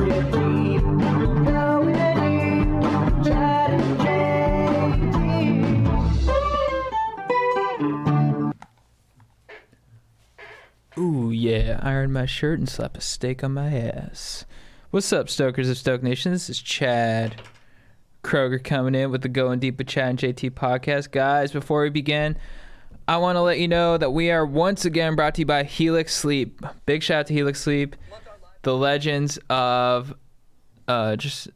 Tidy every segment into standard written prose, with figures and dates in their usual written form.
get deep. Going deep. Chad and JT. Ooh, yeah. Iron my shirt and slap a steak on my ass. What's up, Stokers of Stoke Nation? This is Chad Kroger coming in with the Going Deep with Chad and JT podcast. Guys, before we begin, I want to let you know that we are once again brought to you by Helix Sleep. Big shout out to Helix Sleep, the legends of just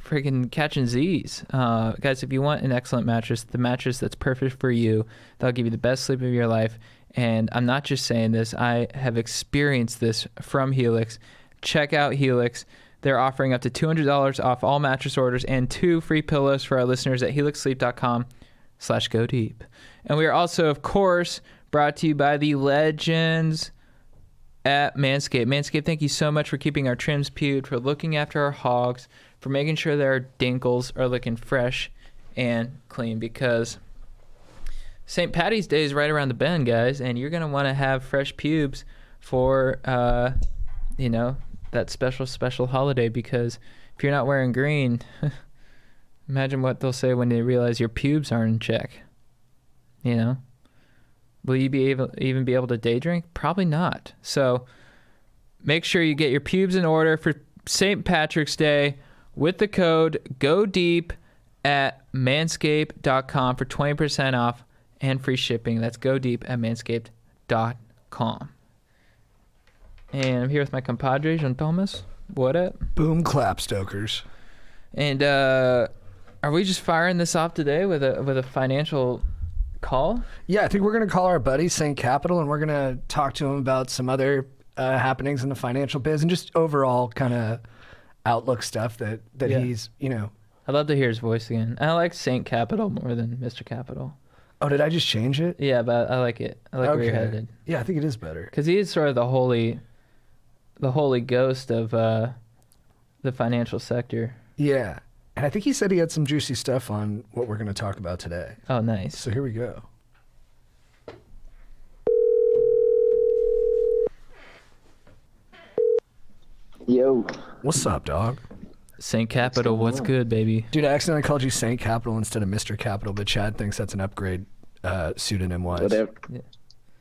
freaking catching Z's. Guys, if you want an excellent mattress, the mattress that's perfect for you, that'll give you the best sleep of your life. And I'm not just saying this, I have experienced this from Helix. Check out Helix. They're offering up to $200 off all mattress orders and 2 free pillows for our listeners at helixsleep.com/go deep. And we are also, of course, brought to you by the legends at Manscaped. Manscaped, thank you so much for keeping our trims pewed, for looking after our hogs, for making sure that our dinkles are looking fresh and clean, because St. Patty's Day is right around the bend, guys, and you're going to want to have fresh pubes for, that special holiday, because if you're not wearing green, imagine what they'll say when they realize your pubes aren't in check. Will you even be able to day drink? Probably not. So make sure you get your pubes in order for St. Patrick's Day with the code GODEEP at manscaped.com for 20% off and free shipping. That's GODEEP at manscaped.com. And I'm here with my compadre, Jean Thomas. What up? Boom clap, Stokers. And are we just firing this off today with a financial call? Yeah, I think we're going to call our buddy St. Capital, and we're going to talk to him about some other happenings in the financial biz and just overall kind of outlook stuff that he's, I'd love to hear his voice again. I like St. Capital more than Mr. Capital. Oh, did I just change it? Yeah, but I like it. I like where you're headed. Yeah, I think it is better. Because he is sort of the holy ghost of the financial sector. Yeah. And I think he said he had some juicy stuff on what we're going to talk about today. Oh, nice. So here we go. Yo. What's up, dog? St. Capital, what's good, baby? Dude, I accidentally called you St. Capital instead of Mr. Capital, but Chad thinks that's an upgrade pseudonym-wise. Whatever. Yeah.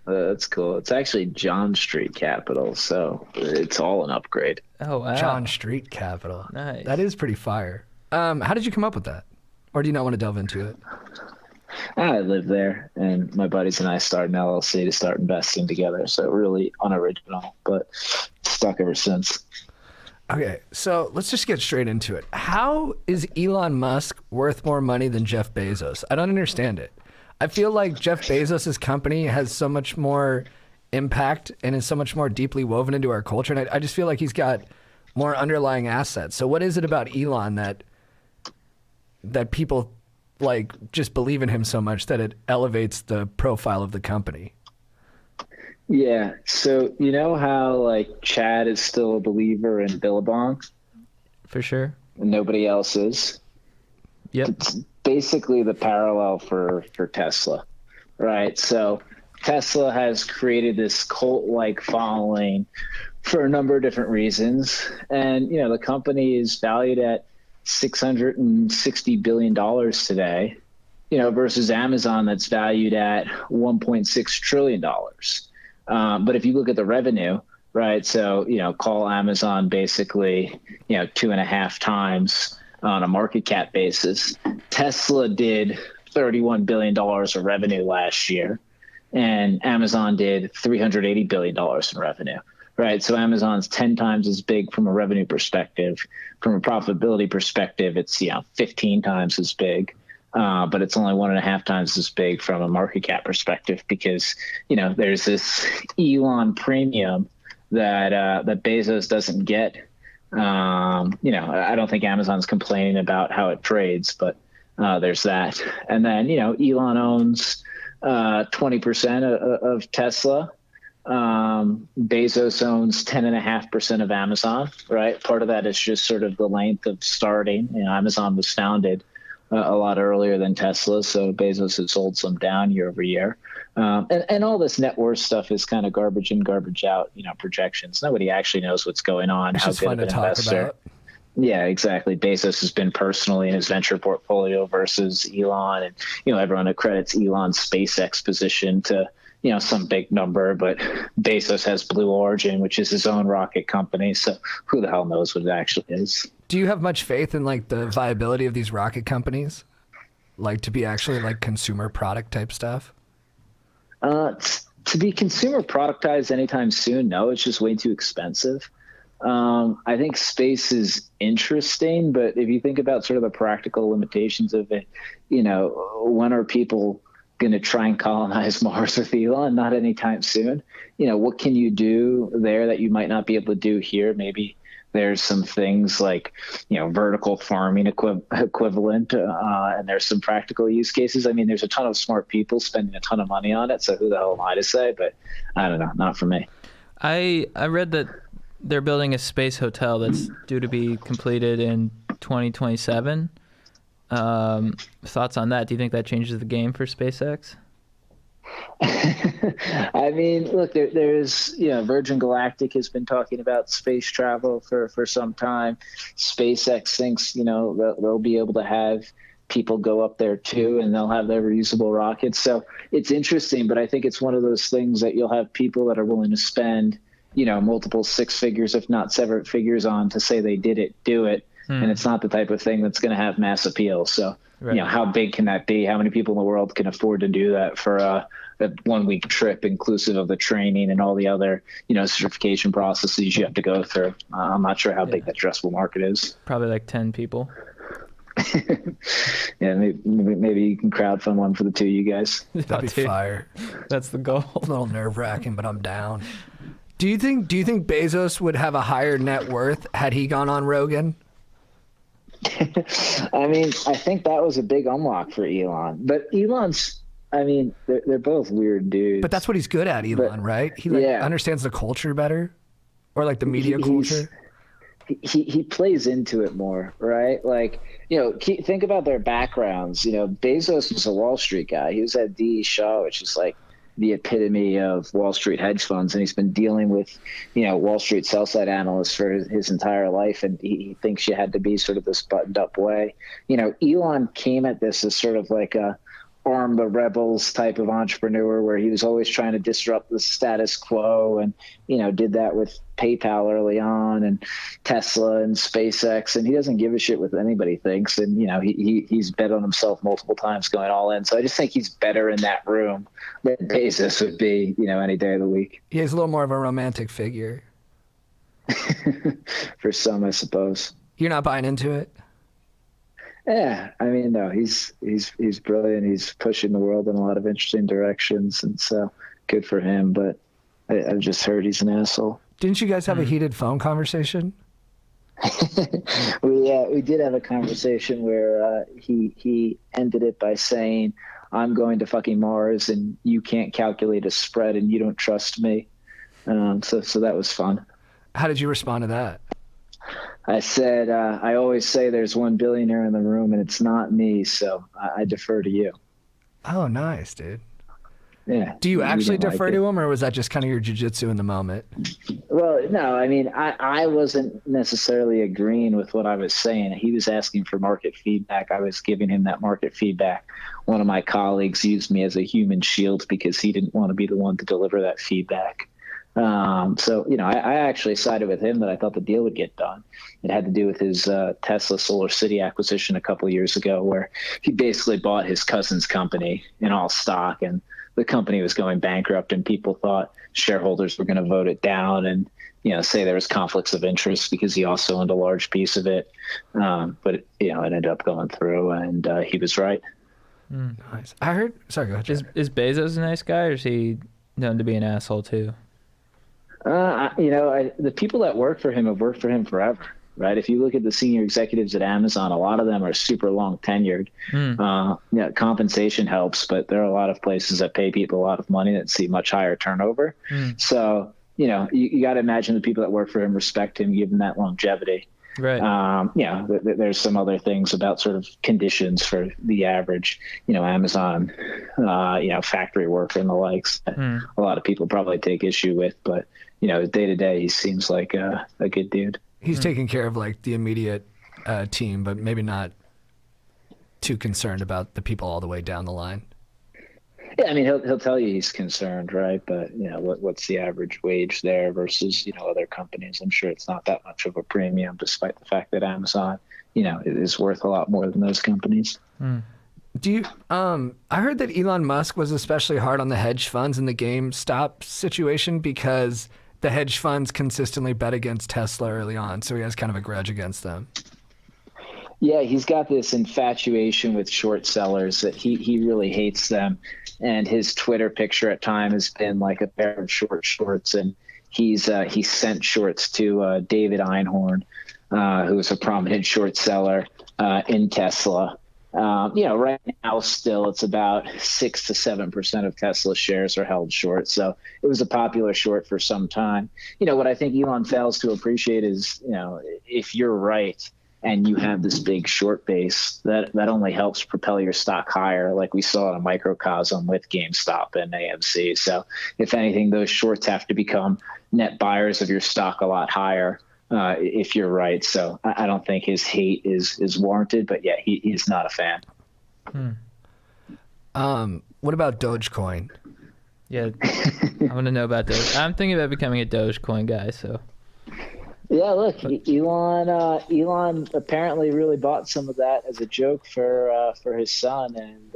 That's cool. It's actually John Street Capital, so it's all an upgrade. Oh, wow. John Street Capital. Nice. That is pretty fire. How did you come up with that? Or do you not want to delve into it? I live there, and my buddies and I started an LLC to start investing together, so really unoriginal, but stuck ever since. Okay, so let's just get straight into it. How is Elon Musk worth more money than Jeff Bezos? I don't understand it. I feel like Jeff Bezos' company has so much more impact and is so much more deeply woven into our culture, and I just feel like he's got more underlying assets. So what is it about Elon that people like just believe in him so much that it elevates the profile of the company? Yeah, so you know how like Chad is still a believer in Billabong? For sure. And nobody else is? Yep. It's basically the parallel for Tesla, right? So Tesla has created this cult-like following for a number of different reasons. And, the company is valued at $660 billion today, versus Amazon that's valued at $1.6 trillion. But if you look at the revenue, right, so, call Amazon basically, 2.5 times on a market cap basis. Tesla did $31 billion of revenue last year, and Amazon did $380 billion in revenue, right? So Amazon's 10 times as big from a revenue perspective. From a profitability perspective, it's 15 times as big. But it's only 1.5 times as big from a market cap perspective because, there's this Elon premium that Bezos doesn't get. I don't think Amazon's complaining about how it trades, but there's that. And then, Elon owns 20% of Tesla. Bezos owns 10.5% of Amazon, right? Part of that is just sort of the length of starting. Amazon was founded a lot earlier than Tesla, so Bezos has sold some down year over year. And all this net worth stuff is kind of garbage in, garbage out, projections. Nobody actually knows what's going on. It's How just good fun of to an talk investor. about. Yeah, exactly. Bezos has been personally in his venture portfolio versus Elon, and everyone accredits Elon's SpaceX position to some big number, but Bezos has Blue Origin, which is his own rocket company. So who the hell knows what it actually is? Do you have much faith in like the viability of these rocket companies, like to be actually like consumer product type stuff? To be consumer productized anytime soon, no, it's just way too expensive. I think space is interesting, but if you think about sort of the practical limitations of it, when are people going to try and colonize Mars with Elon? Not anytime soon. What can you do there that you might not be able to do here? Maybe there's some things like, vertical farming equivalent, and there's some practical use cases. I mean, there's a ton of smart people spending a ton of money on it. So who the hell am I to say? But I don't know, not for me. I read that they're building a space hotel that's due to be completed in 2027. Thoughts on that? Do you think that changes the game for SpaceX? I mean, look, there's Virgin Galactic has been talking about space travel for some time. SpaceX thinks they'll be able to have people go up there too, and they'll have their reusable rockets. So it's interesting, but I think it's one of those things that you'll have people that are willing to spend multiple six figures, if not seven figures, on to say they do it. And it's not the type of thing that's going to have mass appeal. So, right. How big can that be? How many people in the world can afford to do that for a 1 week trip, inclusive of the training and all the other, certification processes you have to go through? I'm not sure how big that addressable market is. Probably like 10 people. Yeah, maybe you can crowdfund one for the two of you guys. That'd be fire. That's the goal. A little nerve wracking, but I'm down. Do you think Bezos would have a higher net worth had he gone on Rogan? I mean, I think that was a big unlock for Elon. But Elon's, I mean, they're both weird dudes. But that's what he's good at, Elon, right? He understands the culture better, or like the media culture. He plays into it more, right? Like, think about their backgrounds. Bezos was a Wall Street guy. He was at D.E. Shaw, which is like the epitome of Wall Street hedge funds, and he's been dealing with Wall Street sell side analysts for his entire life, and he thinks you had to be sort of this buttoned up way. Elon came at this as sort of like a arm the rebels type of entrepreneur, where he was always trying to disrupt the status quo, and did that with PayPal early on and Tesla and SpaceX, and he doesn't give a shit what anybody thinks, and he's bet on himself multiple times going all in. So I just think he's better in that room than Bezos would be any day of the week. Yeah, he's a little more of a romantic figure. For some, I suppose. You're not buying into it? Yeah, I mean, no, he's brilliant. He's pushing the world in a lot of interesting directions, and so good for him. But I've just heard he's an asshole. Didn't you guys have a heated phone conversation? We did have a conversation where he ended it by saying, "I'm going to fucking Mars, and you can't calculate a spread, and you don't trust me." So that was fun. How did you respond to that? I said, I always say there's one billionaire in the room, and it's not me, so I defer to you. Oh, nice, dude. Yeah. Do you actually defer like to him, or was that just kind of your jiu-jitsu in the moment? Well, no, I mean, I wasn't necessarily agreeing with what I was saying. He was asking for market feedback. I was giving him that market feedback. One of my colleagues used me as a human shield because he didn't want to be the one to deliver that feedback. So, I actually sided with him that I thought the deal would get done. It had to do with his Tesla Solar City acquisition a couple of years ago, where he basically bought his cousin's company in all stock, and the company was going bankrupt, and people thought shareholders were going to vote it down and, say there was conflicts of interest because he also owned a large piece of it. But it ended up going through, and he was right. Nice. I heard. Sorry, go ahead. Is Bezos a nice guy, or is he known to be an asshole too? The people that work for him have worked for him forever, right? If you look at the senior executives at Amazon, a lot of them are super long tenured. Compensation helps, but there are a lot of places that pay people a lot of money that see much higher turnover. So, you got to imagine the people that work for him respect him, give him that longevity. Right. There's some other things about sort of conditions for the average, Amazon, factory worker and the likes that a lot of people probably take issue with, but day to day, he seems like a good dude. He's taking care of like the immediate team, but maybe not too concerned about the people all the way down the line. Yeah, I mean, he'll tell you he's concerned, right? But what's the average wage there versus other companies? I'm sure it's not that much of a premium, despite the fact that Amazon, is worth a lot more than those companies. Do you? I heard that Elon Musk was especially hard on the hedge funds in the GameStop situation because the hedge funds consistently bet against Tesla early on, so he has kind of a grudge against them. Yeah, he's got this infatuation with short sellers that he really hates them. And his Twitter picture at times has been like a pair of shorts, and he sent shorts to David Einhorn, who's a prominent short seller in Tesla. Right now still it's about 6 to 7% of Tesla shares are held short. So it was a popular short for some time. What I think Elon fails to appreciate is, if you're right and you have this big short base, that only helps propel your stock higher, like we saw in a microcosm with GameStop and AMC. So if anything, those shorts have to become net buyers of your stock a lot higher. If you're right. So I don't think his hate is warranted, but yeah, he's not a fan. What about Dogecoin? Yeah, I want to know about Doge. I'm thinking about becoming a Dogecoin guy, so. Yeah, look, Elon apparently really bought some of that as a joke for his son, and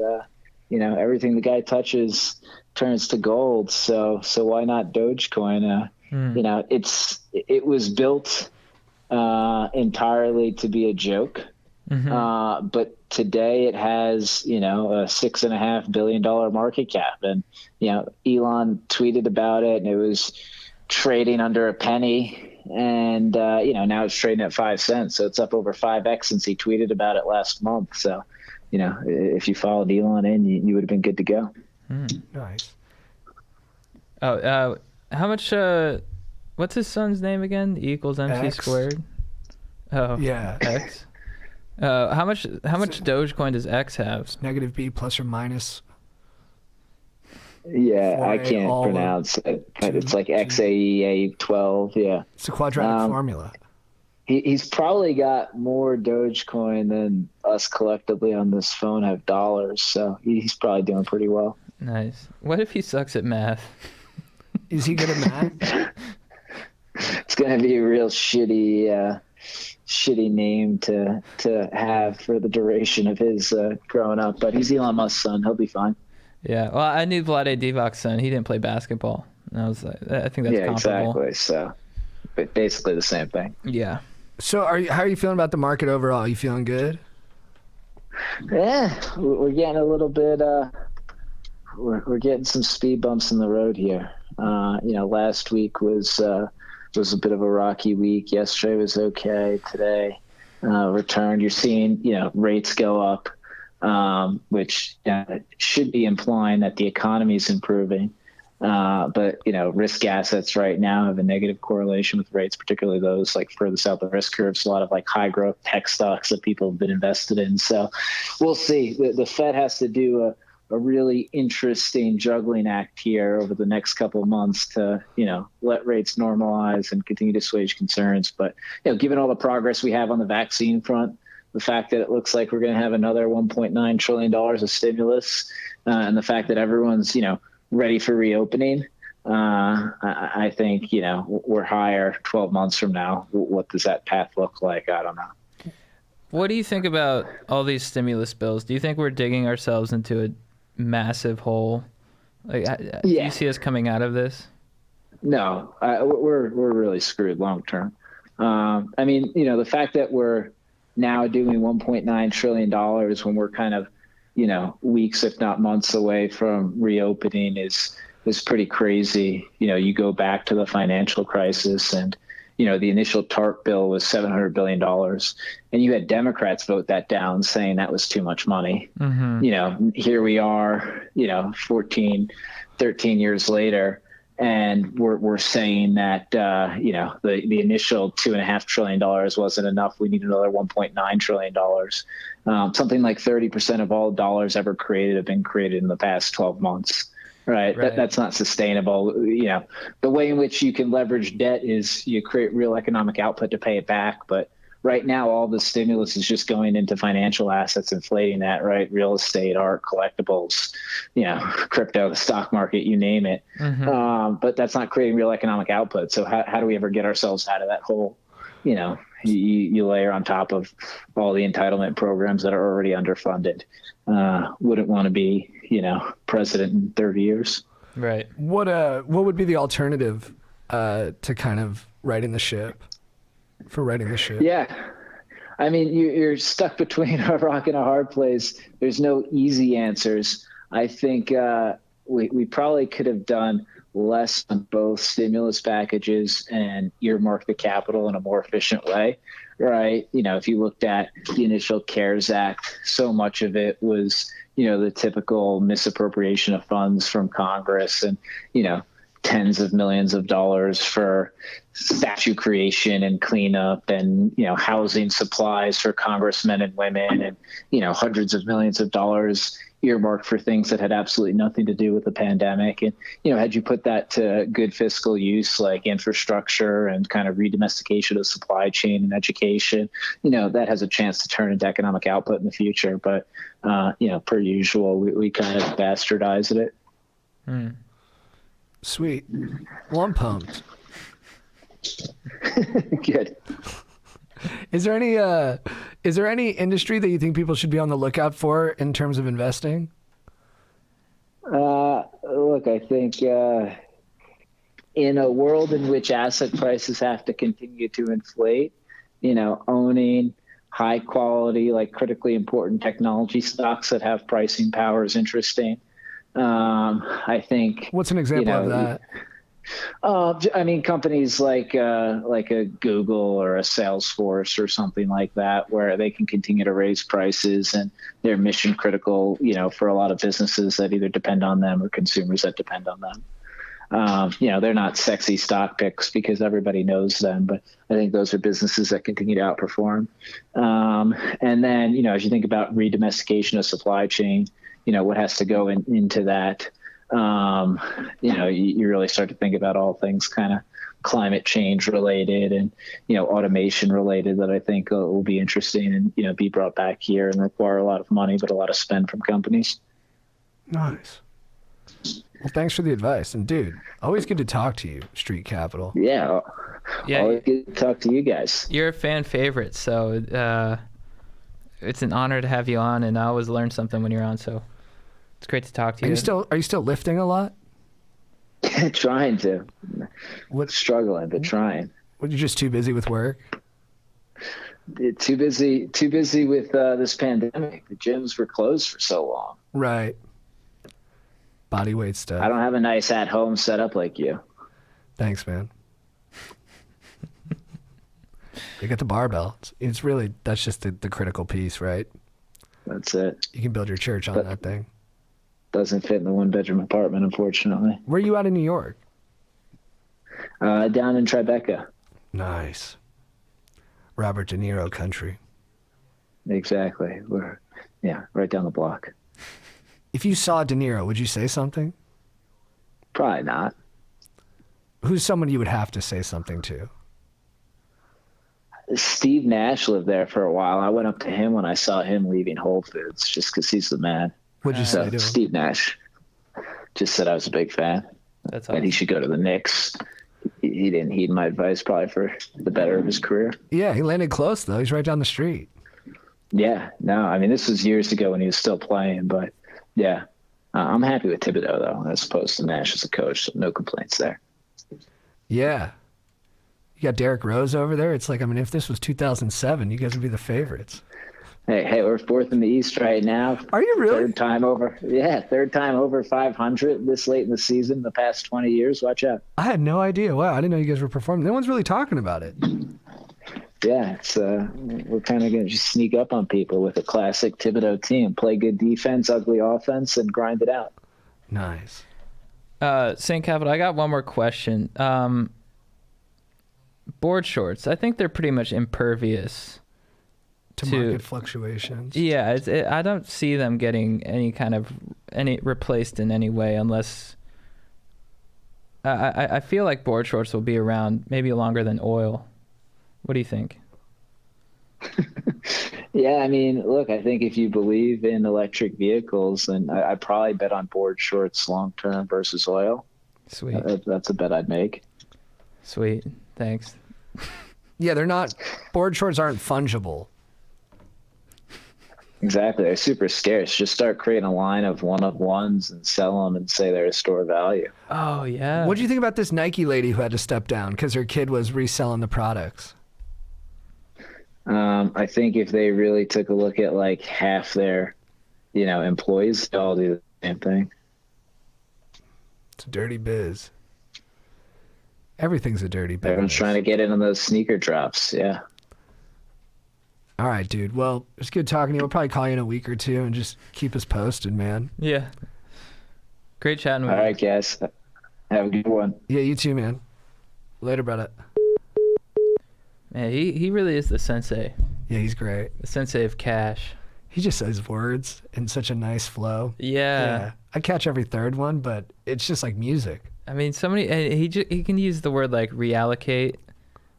everything the guy touches turns to gold. So why not Dogecoin? It was built entirely to be a joke, but today it has a $6.5 billion market cap, and Elon tweeted about it, and it was trading under a penny. And, now it's trading at 5 cents. So it's up over 5x since he tweeted about it last month. So, if you followed Elon in, you would have been good to go. Nice. Oh, how much, what's his son's name again? E equals MC X. squared? Oh, Yeah. X. How much Dogecoin does X have? Negative B plus or minus. Yeah, I 4A can't all pronounce it. It's like two. XAEA 12. Yeah. It's a quadratic formula. He's probably got more Dogecoin than us collectively on this phone have dollars. So he's probably doing pretty well. Nice. What if he sucks at math? Is he good at math? It's going to be a real shitty name to have for the duration of his growing up. But he's Elon Musk's son. He'll be fine. Yeah, well, I knew Vlade Divac's son. He didn't play basketball. And I was like, I think that's comparable. Exactly. So, but basically the same thing. Yeah. So how are you feeling about the market overall? You feeling good? Yeah, we're getting a little bit. We're getting some speed bumps in the road here. Last week was a bit of a rocky week. Yesterday was okay. Today returned. You're seeing rates go up. Which should be implying that the economy is improving. But risk assets right now have a negative correlation with rates, particularly those like further south the risk curves, a lot of like high growth tech stocks that people have been invested in. So we'll see. The Fed has to do a really interesting juggling act here over the next couple of months to, let rates normalize and continue to assuage concerns. But, given all the progress we have on the vaccine front, the fact that it looks like we're going to have another $1.9 trillion of stimulus, and the fact that everyone's, ready for reopening, I think, we're higher 12 months from now. What does that path look like? I don't know. What do you think about all these stimulus bills? Do you think we're digging ourselves into a massive hole? Like, do you see us coming out of this? No, we're really screwed long term. The fact that we're now doing $1.9 trillion when we're kind of, weeks, if not months away from reopening is pretty crazy. You go back to the financial crisis and, the initial TARP bill was $700 billion and you had Democrats vote that down saying that was too much money. Here we are, 13 years later. And we're saying that, the initial $2.5 trillion wasn't enough. We need another $1.9 trillion. Something like 30% of all dollars ever created have been created in the past 12 months. Right. Right. That's not sustainable. The way in which you can leverage debt is you create real economic output to pay it back. But right now, all the stimulus is just going into financial assets, inflating that, right? Real estate, art, collectibles, crypto, the stock market, you name it. But that's not creating real economic output. So how do we ever get ourselves out of that hole? You layer on top of all the entitlement programs that are already underfunded. Wouldn't want to be, president in 30 years. Right. What would be the alternative to kind of righting the ship? For righting the ship? Yeah. I mean, you're stuck between a rock and a hard place. There's no easy answers. I think we probably could have done less on both stimulus packages and earmark the capital in a more efficient way, right? If you looked at the initial CARES Act, so much of it was, the typical misappropriation of funds from Congress and, tens of millions of dollars for statue creation and cleanup and, housing supplies for congressmen and women and, hundreds of millions of dollars earmarked for things that had absolutely nothing to do with the pandemic. And, had you put that to good fiscal use, like infrastructure and kind of redomestication of supply chain and education, that has a chance to turn into economic output in the future. But, per usual, we kind of bastardized it. Sweet. Well, I'm pumped. Good. Is there any industry that you think people should be on the lookout for in terms of investing? Look, I think in a world in which asset prices have to continue to inflate, owning high quality, like critically important technology stocks that have pricing power is interesting. I think. What's an example of that? Companies like a Google or a Salesforce or something like that, where they can continue to raise prices and they're mission critical, for a lot of businesses that either depend on them or consumers that depend on them. They're not sexy stock picks because everybody knows them, but I think those are businesses that continue to outperform. And then, as you think about redomestication of supply chain, what has to go into that. You really start to think about all things kind of climate change related and, automation related that I think will be interesting and, be brought back here and require a lot of money, but a lot of spend from companies. Nice. Well, thanks for the advice. And dude, always good to talk to you, Street Capital. Yeah. Always good to talk to you guys. You're a fan favorite, so it's an honor to have you on, and I always learn something when you're on, so it's great to talk to you. Are you still lifting a lot? Trying to. Struggling, but trying. Were you just too busy with work? Too busy with this pandemic. The gyms were closed for so long. Right. Body weight stuff. I don't have a nice at-home setup like you. Thanks, man. You got the barbell. It's really, that's just the critical piece, right? That's it. You can build your church on that thing. Doesn't fit in the one-bedroom apartment, unfortunately. Where are you at in New York? Down in Tribeca. Nice. Robert De Niro country. Exactly. We're right down the block. If you saw De Niro, would you say something? Probably not. Who's someone you would have to say something to? Steve Nash lived there for a while. I went up to him when I saw him leaving Whole Foods just because he's the man. What'd you say to him? Steve Nash just said I was a big fan. That's awesome. And he should go to the Knicks. He didn't heed my advice probably for the better of his career. Yeah, he landed close, though. He's right down the street. Yeah, no, I mean, this was years ago when he was still playing, but yeah. I'm happy with Thibodeau, though, as opposed to Nash as a coach, so no complaints there. Yeah. You got Derrick Rose over there. It's like, I mean, if this was 2007, you guys would be the favorites. Hey, we're fourth in the East right now. Are you really? Third time over 500 this late in the season, the past 20 years. Watch out. I had no idea. Wow, I didn't know you guys were performing. No one's really talking about it. Yeah, it's we're kind of going to just sneak up on people with a classic Thibodeau team. Play good defense, ugly offense, and grind it out. Nice. St. Capital, I got one more question. Board shorts, I think they're pretty much impervious to market fluctuations. Yeah, I don't see them getting any replaced in any way unless. I feel like board shorts will be around maybe longer than oil. What do you think? Yeah, I mean, look, I think if you believe in electric vehicles, then I probably bet on board shorts long term versus oil. Sweet. That's a bet I'd make. Sweet. Thanks. Yeah, they're not. Board shorts aren't fungible. Exactly. They're super scarce. Just start creating a line of one-of-ones and sell them and say they're a store value. Oh, yeah. What do you think about this Nike lady who had to step down because her kid was reselling the products? I think if they really took a look at like half their, employees, they all do the same thing. It's a dirty biz. Everything's a dirty biz. Everyone's trying to get in on those sneaker drops. Yeah. All right, dude. Well, it's good talking to you. We'll probably call you in a week or two and just keep us posted, man. Yeah. Great chatting with All you. right, guys. Have a good one. Yeah, you too, man. Later, brother. Man, he really is the sensei. Yeah, he's great. The sensei of cash. He just says words in such a nice flow. Yeah. I catch every third one, but it's just like music. I mean, he can use the word like reallocate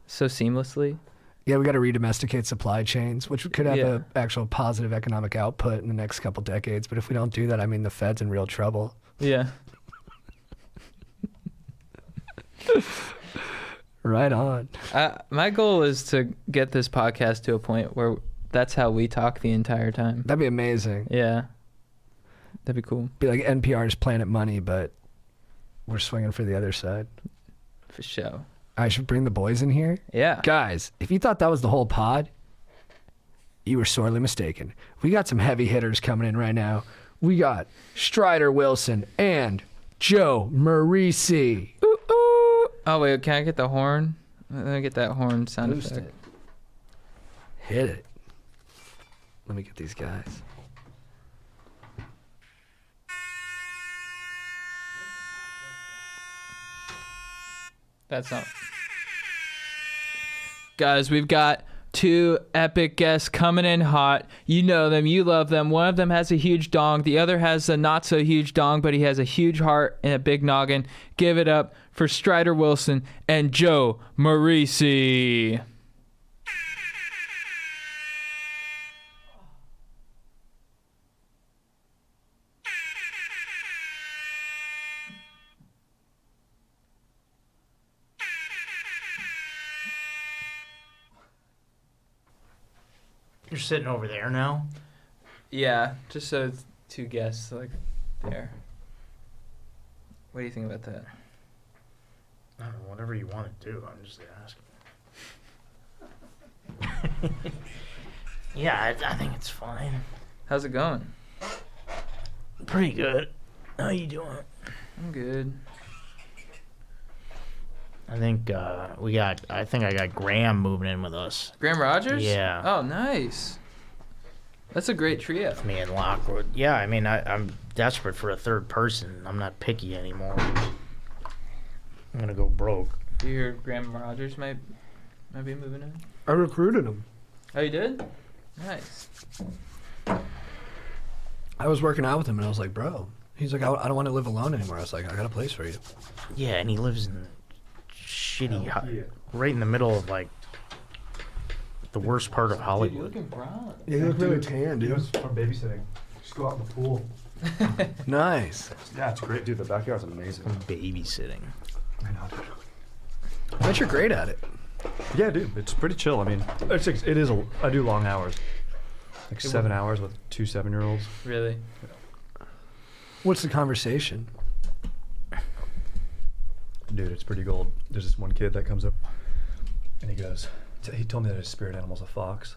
so seamlessly. Yeah, we got to redomesticate supply chains, which could have Yeah. a actual positive economic output in the next couple decades. But if we don't do that, I mean, the Fed's in real trouble. Yeah. Right on. My goal is to get this podcast to a point where that's how we talk the entire time. That'd be amazing. Yeah. That'd be cool. Be like NPR's Planet Money, but we're swinging for the other side. For sure. I should bring the boys in here. Yeah. Guys, if you thought that was the whole pod, you were sorely mistaken. We got some heavy hitters coming in right now. We got Strider Wilson and Joe Marrese. Ooh, ooh. Oh, wait. Can I get the horn? Let me get that horn sound Boost effect. it. Hit it. Let me get these guys. That's not. Guys, we've got two epic guests coming in hot. You know them, you love them. One of them has a huge dong. The other has a not so huge dong, but he has a huge heart and a big noggin. Give it up for Strider Wilson and Joe Marrese. You're sitting over there now? Yeah, just so it's two guests like there. What do you think about that? I don't know, whatever you want to do. I'm just asking. Yeah, I think it's fine. How's it going? Pretty good. How you doing? I'm good. I think I think I got Graham moving in with us. Graham Rogers? Yeah. Oh, nice. That's a great trio. Me and Lockwood. Yeah, I mean, I'm desperate for a third person. I'm not picky anymore. I'm gonna go broke. Do you hear Graham Rogers might be moving in? I recruited him. Oh, you did? Nice. I was working out with him, and I was like, bro. He's like, I don't want to live alone anymore. I was like, I got a place for you. Yeah, and he lives in shitty, right in the middle of like the worst part of Hollywood. brown. Yeah, you look really tan, It was from babysitting. Just go out in the pool. Nice. Yeah, it's great, dude. The backyard's amazing. Babysitting. I know, dude. I bet you're great at it. Yeah, dude. It's pretty chill. I mean, I do long hours. Like 7 hours with 2 7-year-olds. Really? What's the conversation? Dude, it's pretty gold. There's this one kid that comes up and he told me that his spirit animal's a fox.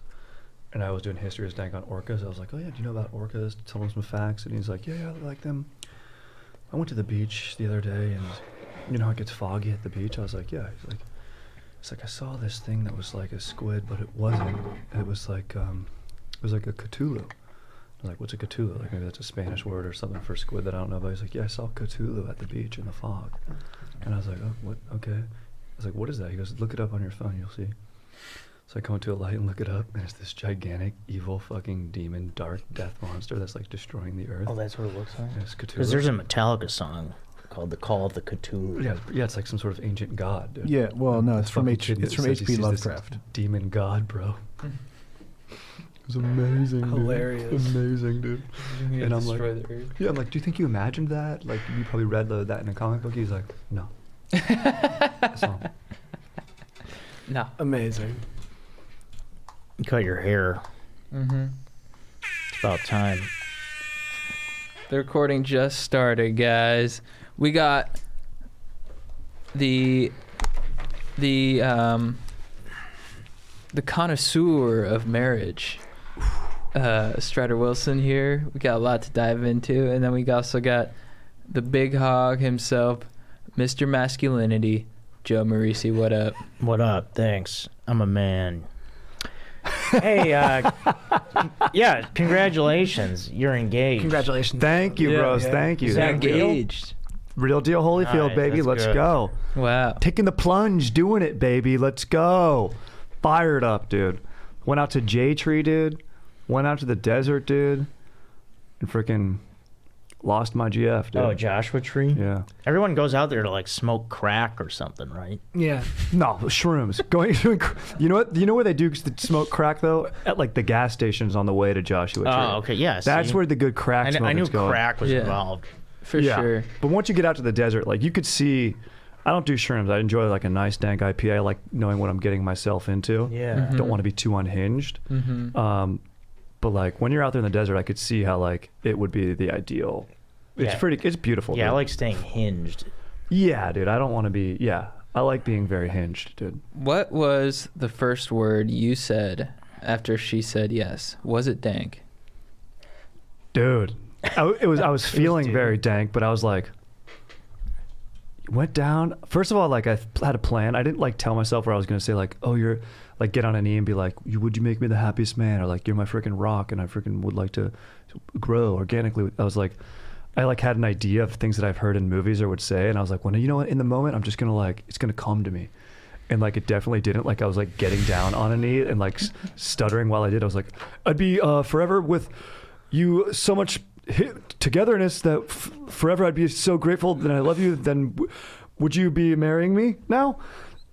And I was doing history as dank on orcas. I was like, oh yeah, do you know about orcas? Tell him some facts. And he's like, yeah, I like them. I went to the beach the other day and you know how it gets foggy at the beach? I was like, yeah. He's like, I saw this thing that was like a squid, but it wasn't. It was like a Cthulhu. I was like, what's a Cthulhu? Like maybe that's a Spanish word or something for squid that I don't know about. He's like, yeah, I saw Cthulhu at the beach in the fog. And I was like, oh, what? Okay. I was like, what is that? He goes, look it up on your phone, you'll see. So I go into a light and look it up, and it's this gigantic, evil, fucking demon, dark death monster that's like destroying the earth. Oh, that's what it looks like. And it's Cthulhu. Because there's a Metallica song called "The Call of the Cthulhu." Yeah, it's like some sort of ancient god, dude. Yeah, well, no, it's from Fucking kid It's that from says he H.P. sees this Lovecraft. Demon god, bro. It was amazing. Dude. Hilarious. Amazing, dude. And I'm like, Destroy the earth. yeah, I'm like, do you think you imagined that? Like, you probably read that in a comic book. He's like, no. That's all. No. Amazing. You cut your hair. Mm-hmm. It's about time. The recording just started, guys. We got the connoisseur of marriage, Strider Wilson here. We got a lot to dive into, and then we also got the big hog himself, Mr. Masculinity, Joe Mauricio. What up? What up? Thanks. I'm a man. Hey, yeah, congratulations. You're engaged. Congratulations. Thank you, Yeah, bros. yeah. Thank you. Is that real? Engaged. Real deal, Holyfield, Nice, baby. that's Let's good. go. Wow. Taking the plunge, doing it, baby. Let's go. Fired up, dude. Went out to J Tree, dude. Went out to the desert, dude. And freaking lost my GF, dude. Oh, Joshua Tree? Yeah. Everyone goes out there to like smoke crack or something, right? Yeah. No, shrooms. Going, you know what? You know where they do smoke crack though? At like the gas stations on the way to Joshua Tree. Oh, okay, yeah. That's see? where the good crack I knew smoking's going. crack was Yeah. involved. For Yeah. sure. But once you get out to the desert, like you could see, I don't do shrooms. I enjoy like a nice dank IPA. I like knowing what I'm getting myself into. Yeah. Don't want to be too unhinged. Mm-hmm. But like when you're out there in the desert, I could see how like it would be the ideal. It's Yeah. pretty. It's beautiful. Yeah, I dude. like staying hinged. Yeah, dude. I don't want to be. Yeah, I like being very hinged, dude. What was the first word you said after she said yes? Was it dank? Dude, I was feeling dude. very dank, but I was like, went down. First of all, like I had a plan. I didn't like tell myself where I was gonna say like, oh, you're like get on a knee and be like, would you make me the happiest man, or like you're my freaking rock, and I freaking would like to grow organically. I was like, I like had an idea of things that I've heard in movies or would say, and I was like, well, you know what? In the moment, I'm just gonna like, it's gonna come to me. And like it definitely didn't. Like I was like getting down on a knee and like stuttering while I did. I was like, I'd be forever with you, so much togetherness that forever I'd be so grateful that I love you. Then would you be marrying me now?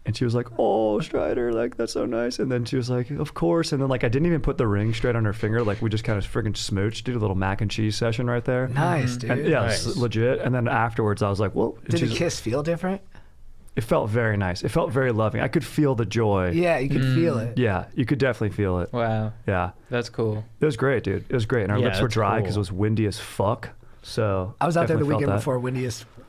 And she was like, oh, Strider, like that's so nice. And then she was like, of course. And then like I didn't even put the ring straight on her finger. Like we just kind of freaking smooched, did a little mac and cheese session right there. Nice, dude. And, yeah, Nice. legit. And then afterwards, I was like, well, Did the she's- kiss feel different? it felt very nice. It felt very loving. I could feel the joy. Yeah, you could feel it. Yeah, you could definitely feel it. Wow. Yeah, That's cool. it was great, dude. It was great, and our Yeah, lips were that's dry because cool. it was windy as fuck. So I was out there the definitely felt weekend that. before,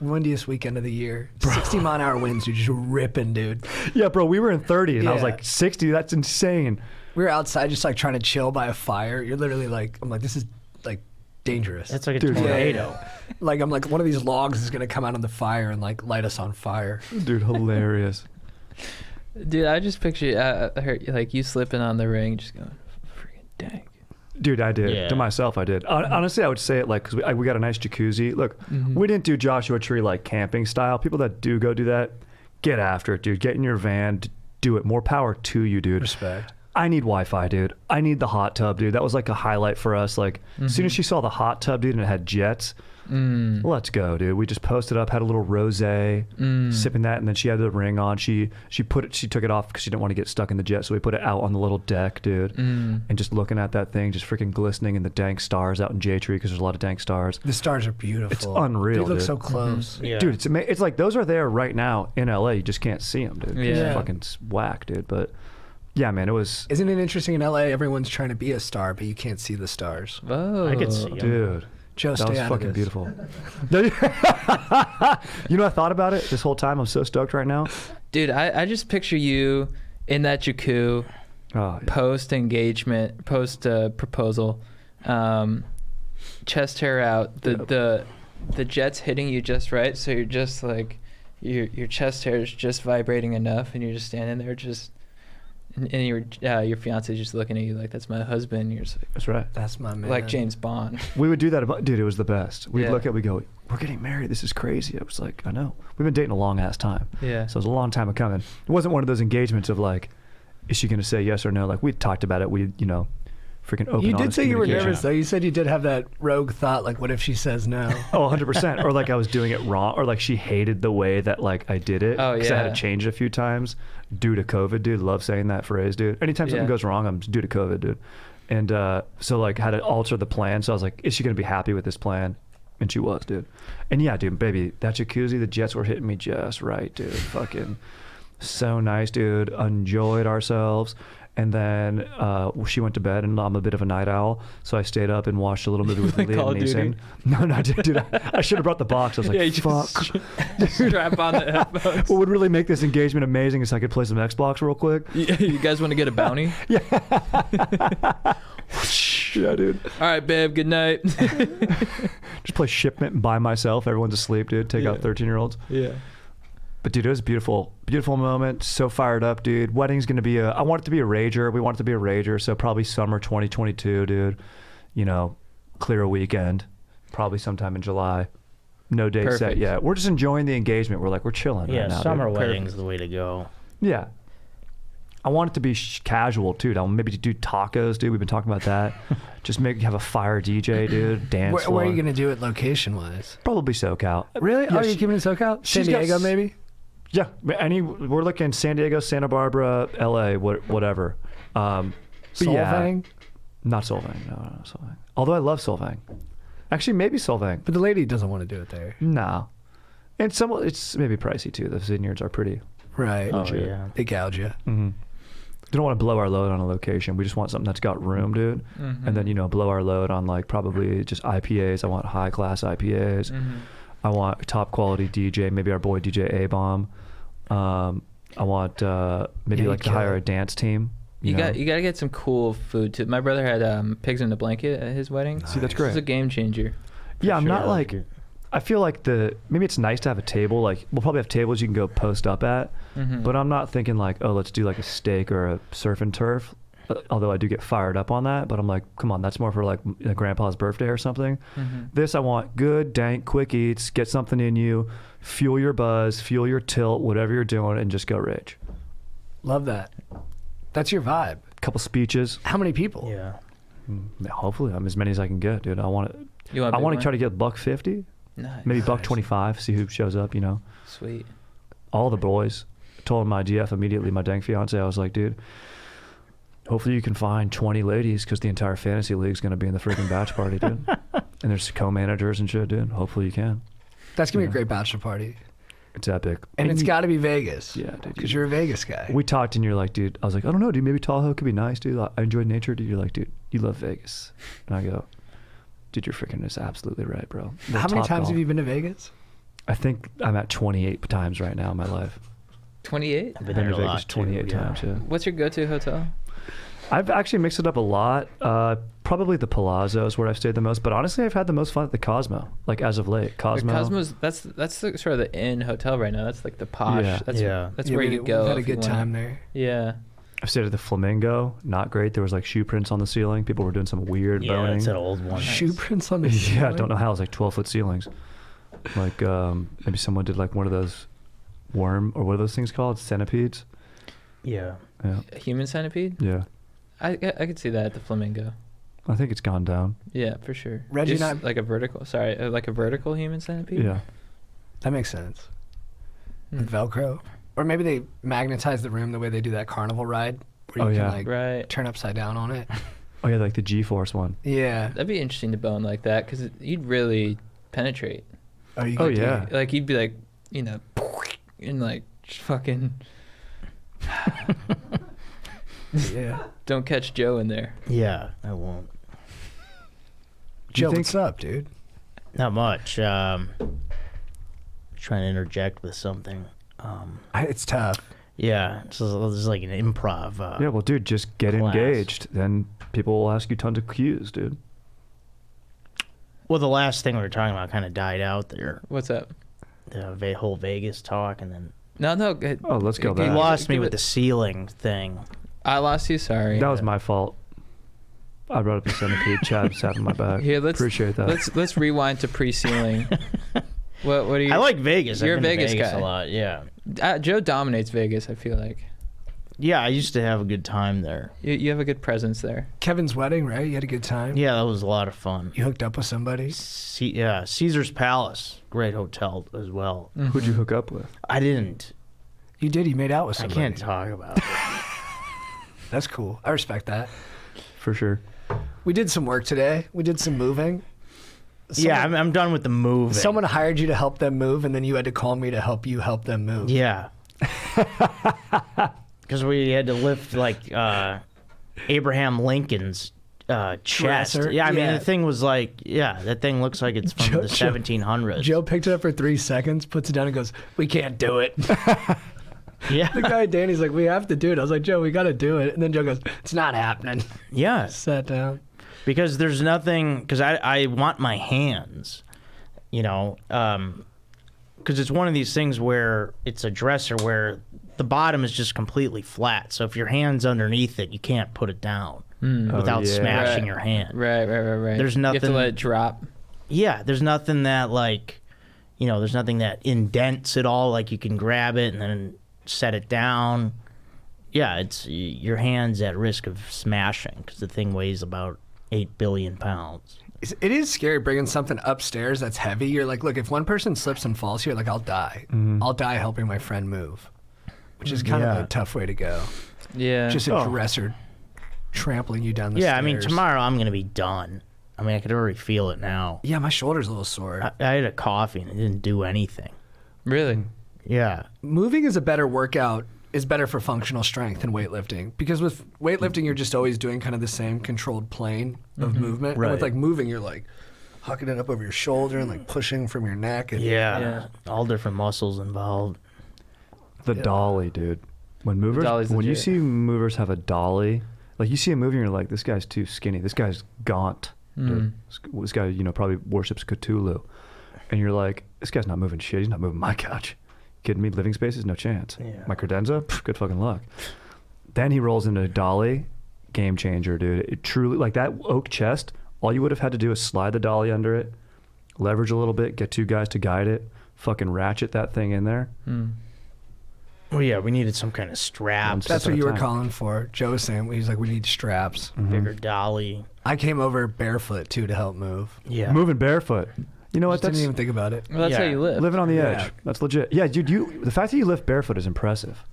windiest weekend of the year. 60 mile an hour winds, you're just ripping, dude. Yeah, bro, we were in 30, and I was Yeah. like 60. That's insane. We were outside just like trying to chill by a fire. You're literally like, I'm like, this is like dangerous. That's like a Dude, yeah, tornado. Like I'm like, one of these logs is gonna come out on the fire and like light us on fire. Dude, hilarious. Dude, I just picture I heard like you slipping on the ring, just going freaking dank. Dude, I did. Yeah. To myself, I did. Honestly, I would say it like, because we got a nice jacuzzi. Look, we didn't do Joshua Tree like camping style. People that do go do that, get after it, dude. Get in your van, do it. More power to you, dude. Respect. I need Wi-Fi, dude. I need the hot tub, dude. That was like a highlight for us. Like, as soon as she saw the hot tub, dude, and it had jets, let's go, dude. We just posted up, had a little rosé, sipping that, and then she had the ring on. She took it off because she didn't want to get stuck in the jet, so we put it out on the little deck, dude. And just looking at that thing, just freaking glistening in the dank stars out in J Tree because there's a lot of dank stars. The stars are beautiful. It's unreal, They look dude. so close. Yeah. Dude, it's like those are there right now in LA. You just can't see them, dude. Yeah. It's fucking whack, dude. But yeah, man, it was, Isn't it interesting in LA? Everyone's trying to be a star, but you can't see the stars. Whoa. I could see 'em. dude. Joe, That stay was out fucking of this. beautiful. You know, I thought about it this whole time. I'm so stoked right now. Dude, I just picture you in that jacuzzi, Oh, yeah. post engagement, post proposal, chest hair out, the jets hitting you just right, so you're just like your chest hair is just vibrating enough, and you're just standing there, just and your fiance just looking at you like that's my husband. And you're just That's right. That's my man. like James Bond. We would do that. Dude, it was the best. We'd Yeah. look at it, we go, we're getting married. This is crazy. I was like, I know. We've been dating a long ass time. Yeah. So it was a long time of coming. It wasn't one of those engagements of like, is she going to say yes or no? Like we talked about it. We, freaking open. You did honest say you were communication. nervous, though. You said you did have that rogue thought, like, what if she says no? Oh, 100%. Or like I was doing it wrong, or like she hated the way that like I did it. Oh, Because I had yeah. to change it a few times due to COVID, dude. Love saying that phrase, dude. Anytime something Yeah. goes wrong, I'm due to COVID, dude. And so like had to alter the plan. So I was like, is she going to be happy with this plan? And she was, dude. And yeah, dude, baby, that jacuzzi, the jets were hitting me just right, dude. Fucking so nice, dude. Enjoyed ourselves. And then she went to bed, and I'm a bit of a night owl, so I stayed up and watched a little movie with Like Liam Call of Duty? Neeson. No, dude, I should have brought the box. I was like, Yeah, you just fuck. strap on the headphones. What would really make this engagement amazing is I could play some Xbox real quick. You guys want to get a bounty? Yeah, dude. All right, babe. Good night. Just play Shipment by myself. Everyone's asleep, dude. Take out Yeah. 13-year-olds. Yeah. But dude, it was a beautiful moment. So fired up, dude. Wedding's gonna be I want it to be a rager. We want it to be a rager. So probably summer 2022, dude. Clear a weekend. Probably sometime in July. No date set Perfect. yet. We're just enjoying the engagement. We're chilling Yeah, right now. summer dude. wedding's the way to go. Yeah. I want it to be casual too. I'll maybe do tacos, dude. We've been talking about that. Just have a fire DJ, dude. Dance Where floor. are you going to do it location-wise? Probably SoCal. Really? Yeah, Oh, you keeping it SoCal? San she's got Diego, maybe? Yeah, we're looking San Diego, Santa Barbara, LA, whatever. But Solvang? Not Solvang. No, not Solvang. Although I love Solvang. Actually, maybe Solvang. But the lady doesn't want to do it there. No. And it's maybe pricey too. The vineyards are pretty. Right. Oh, Legit. yeah. They gouge you. Mm-hmm. We don't want to blow our load on a location. We just want something that's got room, dude. Mhm. And then blow our load on like probably just IPAs. I want high class IPAs. Mhm. I want top quality DJ. Maybe our boy DJ A-Bomb. I want maybe Yeah, like to you hire kill a it. dance team. You know? got to get some cool food too. My brother had pigs in a blanket at his wedding. See, that's It's great. a game changer. Yeah, I'm Sure, not that's like. good. I feel like maybe it's nice to have a table. Like we'll probably have tables you can go post up at, Mhm. but I'm not thinking like, oh, let's do like a steak or a surf and turf. Although I do get fired up on that, but I'm like, come on, that's more for like grandpa's birthday or something. Mhm. This I want good, dank, quick eats. Get something in you, fuel your buzz, fuel your tilt, whatever you're doing, and just go rage. Love that. That's your vibe. Couple speeches. How many people? Yeah. Hopefully, I'm as many as I can get, dude. I want to. You want? I want to try to get $150, Nice. maybe Nice. $125. See who shows up. Sweet. All the boys. Told my GF immediately, my dank fiance. I was like, dude, hopefully you can find 20 ladies because the entire fantasy league's gonna be in the freaking batch party, dude. And there's co-managers and shit, dude. Hopefully you can. That's going to be Yeah. a great bachelor party. It's epic. And it's you- got to be Vegas. Yeah, dude. Because you're a Vegas guy. We talked and you're like, dude. I was like, I don't know, dude. Maybe Tahoe could be nice, dude. I enjoy nature, dude. You're like, dude, you love Vegas. And I go, dude, you're freaking just absolutely right, bro. The How many Top times golf. have you been to Vegas? I think I'm at 28 times right now in my life. 28. I've Been been to there a Vegas lot, too, 28 yeah. times, yeah. What's your go-to hotel? I've actually mixed it up a lot. Probably the Palazzo is where I've stayed the most, but honestly, I've had the most fun at the Cosmo. Like as of late, Cosmo. The Cosmos. That's the, sort of the inn hotel right now. That's like the posh. Yeah. That's Yeah. That's Yeah, where we you go. had a if you good wanna- time there. Yeah. I've stayed at the Flamingo. Not great. There was like shoe prints on the ceiling. People were doing some weird Yeah, boning. it's an old one. Shoe prints on the Yeah, I ceiling? don't know how. It was like 12-foot ceilings. Like maybe someone did like one of those worm or what are those things called? Centipedes. Yeah. Yeah, A human centipede. yeah. I could see that at the Flamingo. I think it's gone down. Yeah, for sure. Reggie Just and I- like a vertical. Sorry, like a vertical human centipede. Yeah. That makes sense. Hmm. With Velcro. Or maybe they magnetize the room the way they do that carnival ride where Oh, you yeah. can like Right. turn upside down on it. Oh yeah, like the G-force one. Yeah. That'd be interesting to bone like that because you'd really penetrate. Oh, you Oh, could do yeah. it. Like you'd be like, and like just fucking Yeah. don't catch Joe in there. Yeah, I won't. Joe, think- what's up, dude? Not much. Trying to interject with something. It's tough. Yeah, it's like an improv. Yeah, well, dude, just get class. engaged. Then people will ask you tons of cues, dude. Well, the last thing we were talking about kind of died out there. What's up? The whole Vegas talk, and then No. Oh, let's go you back. lost me give with it- the ceiling thing. I lost you. Sorry. That was my fault. I brought up the centipede. Chad sat in my back. Here, let's Appreciate that. Let's rewind to pre-ceiling. What are you? I like Vegas. You're I've a been to Vegas Vegas guy. a lot. Yeah. Joe dominates Vegas. I feel like. Yeah, I used to have a good time there. You have a good presence there. Kevin's wedding, right? You had a good time? Yeah, that was a lot of fun. You hooked up with somebody? Yeah, Caesar's Palace, great hotel as well. Who'd you hook up with? I didn't. You did. You made out with I somebody. can't talk about it. That's cool. I respect that. For sure. We did some work today. We did some moving. Yeah, I'm done with the moving. Someone hired you to help them move, and then you had to call me to help you help them move. Yeah. Because we had to lift like Abraham Lincoln's chest. Dresser? Yeah, I mean Yeah. the thing was like, yeah, that thing looks like it's from the 1700s. Joe picked it up for 3 seconds, puts it down, and goes, "We can't do it." Yeah. The guy Danny's like, "We have to do it." I was like, "Joe, we got to do it." And then Joe goes, "It's not happening." Yeah. Sat down. Because there's nothing, because I want my hands, you know, because it's one of these things where it's a dresser where the bottom is just completely flat. So if your hand's underneath it, you can't put it down without yeah. smashing Right. your hand. Right. There's You have to nothing- let it drop. Yeah, there's nothing that like, you know, there's nothing that indents it all. Like you can grab it and then set it down. Yeah, it's your hand's at risk of smashing because the thing weighs about 8 billion pounds. It is scary bringing something upstairs that's heavy. You're like, look, if one person slips and falls here, like, I'll die. I'll die helping my friend move, which is kind of Yeah. a tough way to go. Yeah. Just a dresser trampling you down the Yeah, stairs. I mean, tomorrow I'm going to be done. I mean, I could already feel it now. Yeah, my shoulder's a little sore. I had a coffee and it didn't do anything. Really? Yeah. Moving is a better workout, is better for functional strength than weightlifting. Because with weightlifting, you're just always doing kind of the same controlled plane of movement. And with Right. like moving, you're like hucking it up over your shoulder and like pushing from your neck. And Yeah. All different muscles involved. The dolly, dude. When movers, dolly's when you legit. see movers have a dolly, like you see a movie and you're like, this guy's too skinny. This guy's gaunt. Dude. This guy, you know, probably worships Cthulhu. And you're like, this guy's not moving shit. He's not moving my couch. Kidding me? Living spaces? No chance. Yeah. My credenza? Pff, good fucking luck. Then he rolls into a dolly. Game changer, dude. It truly, like that oak chest, all you would have had to do is slide the dolly under it, leverage a little bit, get 2 guys to guide it, fucking ratchet that thing in there. Well, yeah, we needed some kind of straps, that's at what a you were time. calling for. Joe was saying, he's like, we need straps. bigger dolly. I came over barefoot too to help move. Yeah. Moving barefoot. You know what? Just didn't That's even think about it. Well, that's how Yeah. you live. living on the edge. Yeah. That's legit. Yeah, dude. The fact that you lift barefoot is impressive.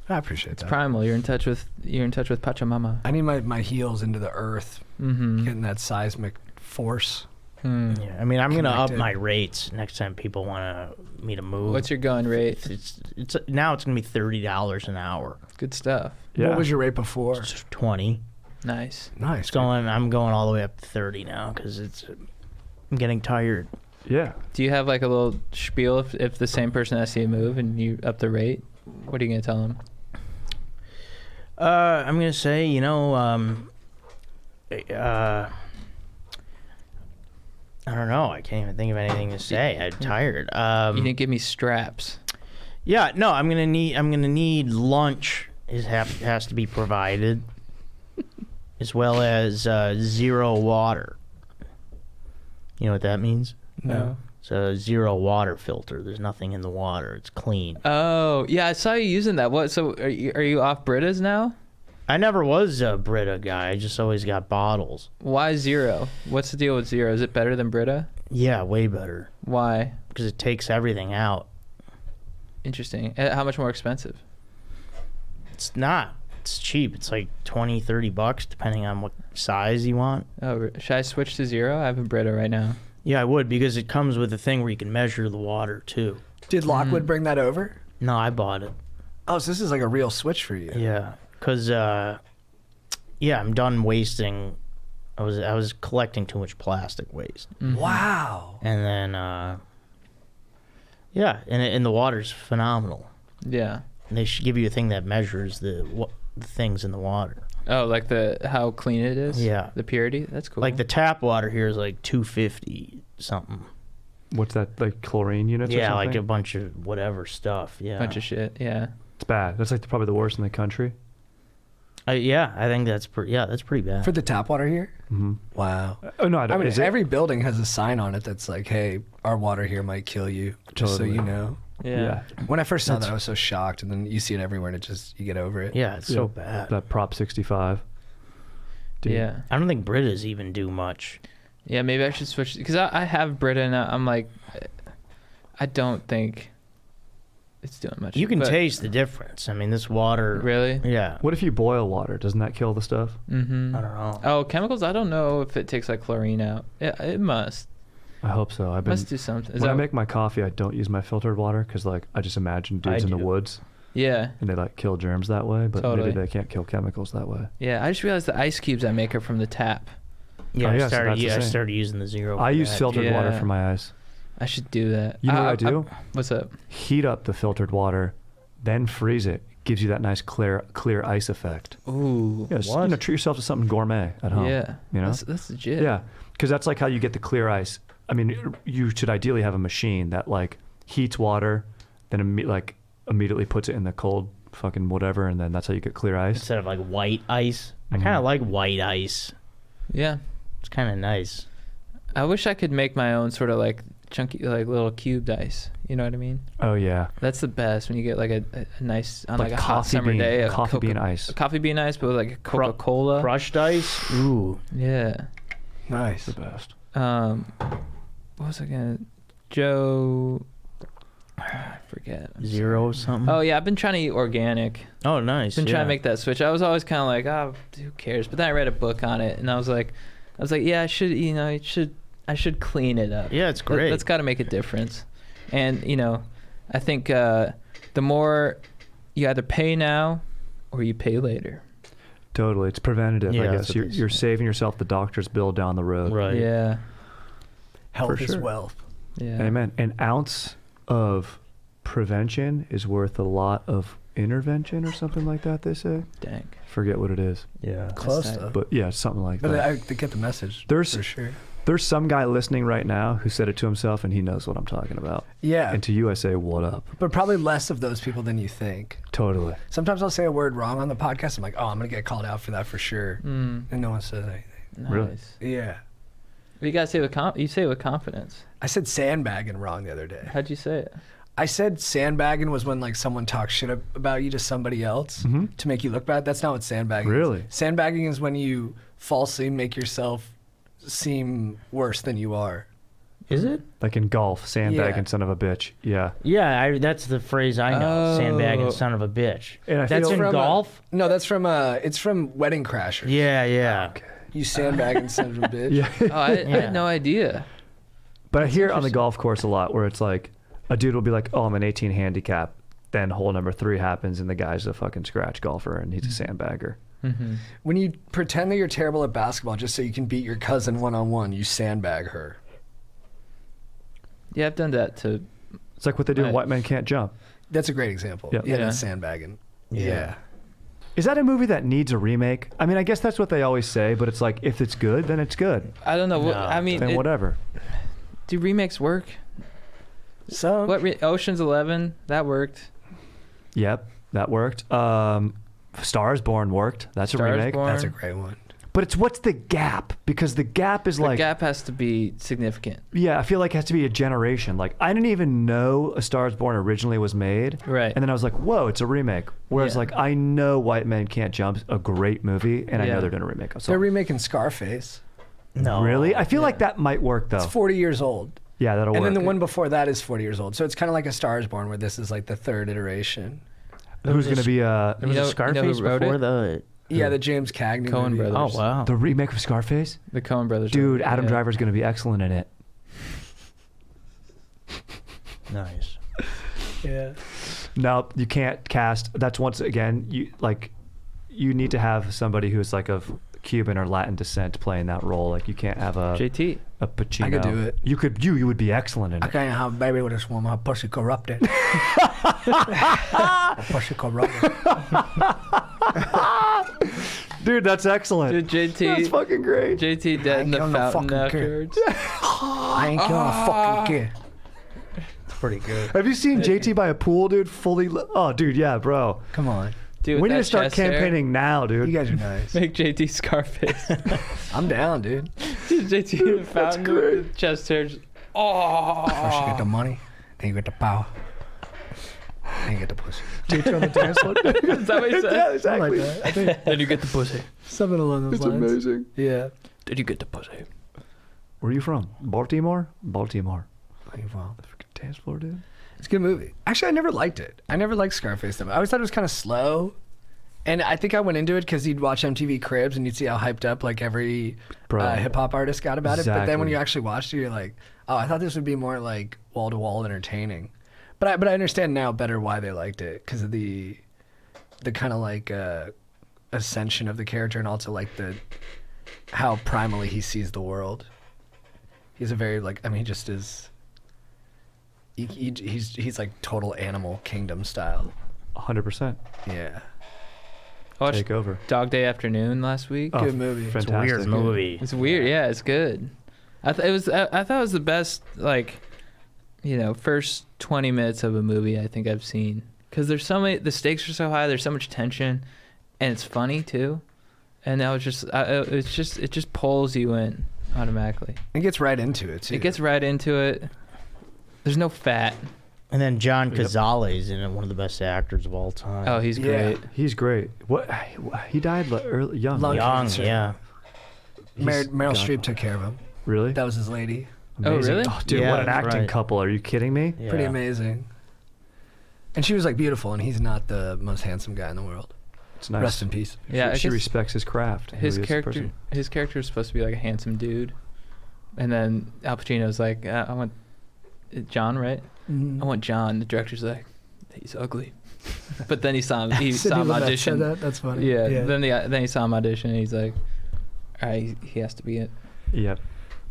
I appreciate that. Primal. You're in touch with Pachamama. I need my heels into the earth, Mm-hmm. getting that seismic force. Yeah. I mean, I'm going to up Connected. my rates next time people want me to move. What's your going rate? It's now it's going to be $30 an hour. Good stuff. Yeah. What was your rate before? It's 20. Nice. Nice. I'm going all the way up to 30 now because I'm getting tired. Yeah. Do you have like a little spiel if the same person asks you to move and you up the rate? What are you gonna tell them? I'm gonna say, you know, I don't know. I can't even think of anything to say. I'm tired. You didn't give me straps. Yeah, no. I'm gonna need lunch. Has to be provided, as well as 0 water. You know what that means? No. It's a 0 water filter. There's nothing in the water. It's clean. Oh yeah, I saw you using that. What? So are you off Britas now? I never was a Brita guy. I just always got bottles. Why 0? What's the deal with 0? Is it better than Brita? Yeah, way better Why? because it takes everything out. Interesting. How much more expensive? It's not. It's cheap. It's like $20-$30 depending on what size you want. Oh, should I switch to 0? I have a Brita right now. Yeah, I would because it comes with a thing where you can measure the water too. Did Lockwood bring that over? No, I bought it. Oh, so this is like a real switch for you. Yeah, because I'm done wasting. I was collecting too much plastic waste, Wow. and then and the water's phenomenal. Yeah. And they should give you a thing that measures the things in the water. Oh, like how clean it is? Yeah. The purity? That's cool. Like the tap water here is like 250 something. What's that, like chlorine units or Yeah, something? like a bunch of whatever stuff. Yeah. bunch of shit. Yeah. It's bad. That's like probably the worst in the country. Yeah, I think that's pretty. Yeah, that's pretty bad. For the tap water here? Mm-hmm. Wow. Oh, no, I don't. I mean, is it? every building has a sign on it that's like, hey, our water here might kill you. Just so Totally. you know. Yeah. When I first saw that, I was so shocked, and then you see it everywhere, and you get over it. Yeah, it's so bad. That Prop 65. Dude. Yeah. I don't think Britas even do much. Yeah, maybe I should switch because I have Brita and I'm like, I don't think it's doing much. You can but- taste the difference. I mean, this water. Really? Yeah. What if you boil water? Doesn't that kill the stuff? Mm-hmm. I don't know. Oh, chemicals? I don't know if it takes like chlorine out. Yeah, it must. I hope so. Must do something. When I make my coffee, I don't use my filtered water because like I just imagine dudes in the do. woods Yeah. and they like kill germs that way, but Totally. maybe they can't kill chemicals that way. Yeah, I just realized the ice cubes I make are from the tap. Yeah, Oh, I yeah, so started. that's the I same. started using the zero. I for use that, filtered too. water Yeah. for my ice. I should do that. You know what I do? What's up? Heat up the filtered water, then freeze it. Gives you that nice clear ice effect. Ooh. Yes, treat yourself to something gourmet at home. Yeah. You know? That's legit. Yeah, because that's like how you get the clear ice. I mean, you should ideally have a machine that like heats water, then immediately puts it in the cold fucking whatever, and then that's how you get clear ice. Instead of like white ice. I Mhm. kind of like white ice. Yeah. It's kind of nice. I wish I could make my own sort of like chunky, like little cubed ice. You know what I mean? Oh yeah, That's the best when you get like a nice on like a hot coffee summer bean, day. coffee bean ice. A coffee bean ice, but with like a Coca-Cola. Crushed ice. Ooh. Yeah. Nice. The best. What was I gonna? Joe. I forget. Zero something. Oh yeah, I've been trying to eat organic. Oh, nice. Been trying yeah. to make that switch. I was always kind of like, oh, who cares? But then I read a book on it, and I was like, yeah, I should clean it up. Yeah, it's great. That's got to make a difference. And I think the more you either pay now or you pay later. Totally, it's preventative. Yeah, I that's guess what they you're say. saving yourself the doctor's bill down the road. Right. Yeah. Health For is sure. wealth. Yeah. Amen. An ounce of prevention is worth a lot of intervention, or something like that. They say. Dang. Forget what it is, Yeah. Close tight. though. but yeah, something like But that. I get the message. There's- for sure. There's some guy listening right now who said it to himself, and he knows what I'm talking about. Yeah, And to you, I say, what up? but probably less of those people than you think. Totally. Sometimes I'll say a word wrong on the podcast. I'm like, oh, I'm gonna get called out for that for sure, and no one says anything. Nice. Really? Yeah, But you gotta say you say it with confidence. I said sandbagging wring the other day. How'd you say it? I said sandbagging was when like someone talks shit about you to somebody else to make you look bad. That's not what sandbagging Really? is. Sandbagging is when you falsely make yourself seem worse than you are. Is it? Like in golf, sandbagging Yeah. son of a bitch. Yeah. Yeah, that's the phrase I know. Oh. Sandbagging son of a bitch. And I That's feel- in From, golf? No, that's from it's from Wedding Crashers. Yeah, yeah. You sandbagging son of a bitch. Yeah. Oh, I Yeah. had no idea. But I hear it on the golf course a lot where it's like a dude will be like, oh, I'm an 18 handicap. Then hole number 3 happens and the guy's a fucking scratch golfer and he's a sandbagger. Mm-hmm. When you pretend that you're terrible at basketball just so you can beat your cousin one-on-one, you sandbag her. Yeah, I've done that to. It's like what they do in Right. White Men Can't Jump. That's a great example. Yeah. Yeah, Yeah. that's sandbagging. Yeah. Yeah. Is that a movie that needs a remake? I mean, I guess that's what they always say, but it's like, if it's good, then it's good. I don't know. What, No, I mean, Then whatever. do remakes work? So Ocean's 11 that worked. Yep, that worked. Stars Born worked. That's a Stars remake. Born. that's a great one. But it's what's the gap? Because the gap is The like, gap has to be significant. yeah, I feel like it has to be a generation. Like, I didn't even know A Star is Born originally was made. Right. And then I was like, whoa, it's a remake. Whereas, Yeah. like, I know White Men Can't Jump, a great movie, and I Yeah. know they're doing a remake. So, They're remaking Scarface. No. really? I feel like that might work, though. It's 40 years old. Yeah, that'll And work. then the one before that is 40 years old. So it's kind of like A Star is Born, where this is like the third iteration. Who's going to be There was You know a Scarface who wrote before it? the. Yeah, the James Cagney Coen movie. brothers. Oh, wow. the remake of Scarface? The Coen brothers. Dude, wrote it, Adam yeah. Driver's going to be excellent in it. Nice. Yeah. No, you can't cast. That's once again, you need to have somebody who's like of Cuban or Latin descent playing that role. Like, you can't have a JT. Pacino. I could do it. You would be excellent in I it. can't have a baby with this woman. Her pussy corrupted. Pussy corrupted. Dude, that's excellent. Dude, JT. That's fucking great. JT dead in the killing no fountain fucking afterwards. I ain't killing a fucking kid. It's pretty good. Have you seen JT by a pool, dude? Oh, dude, yeah, bro. Come on. Dude, We with need to that start chest hair, campaigning now, dude. You guys are nice. Make JT Scarface. I'm down, dude. Dude, JT in the fountain with the chest hair. Just, First you get the money, then you get the power. I ain't get the pussy. Teach on the dance floor. Is that what he said? Yeah, Something exactly. like that. I think Then you get the pussy. something along those It's lines. amazing. Yeah. Did you get the pussy? Where are you from? Baltimore? Baltimore. Well, The freaking dance floor, dude. it's a good movie. Actually, I never liked it. I never liked Scarface. I always thought it was kind of slow. And I think I went into it because you'd watch MTV Cribs and you'd see how hyped up like every Bro. hip hop artist got about it. But then when Exactly. you actually watched it, you're like, oh, I thought this would be more like wall to wall entertaining. But I understand now better why they liked it because of the kind of like ascension of the character and also like the how primally he sees the world. He's a very like he just is. He's like total animal kingdom style. 100%. Yeah. I watched Take over. Dog Day Afternoon last week. Good movie. It's It's a Fantastic. weird movie. It's weird. Yeah, it's good. I thought it was the best first 20 minutes of a movie I think I've seen because there's so many. The stakes are so high. There's so much tension, and it's funny too. And that was it just pulls you in automatically. It gets right into it too. It gets right into it. There's no fat. And then John Cazale's in it, one of the best actors of all time. Oh, he's Yeah. great. He's great. What? He died early, young. Lung right? young, cancer. yeah. Meryl God. Streep took care of him. Really? That was his lady. Oh, Amazing. really? Oh, dude, Yeah, what an that's acting right. couple. Are you kidding me? Yeah. Pretty amazing. And she was like beautiful, and he's not the most handsome guy in the world. It's nice. Rest in peace. Yeah, I she guess respects his craft. who his he is as a character. person. His character is supposed to be like a handsome dude, and then Al Pacino's like, I want John, right? I want John. The director's like, he's ugly. But then he saw him. He Sidney saw him Lumet said audition. that. That's funny. Yeah. Then he saw him audition. And he's like, all right, he has to be it. Yep.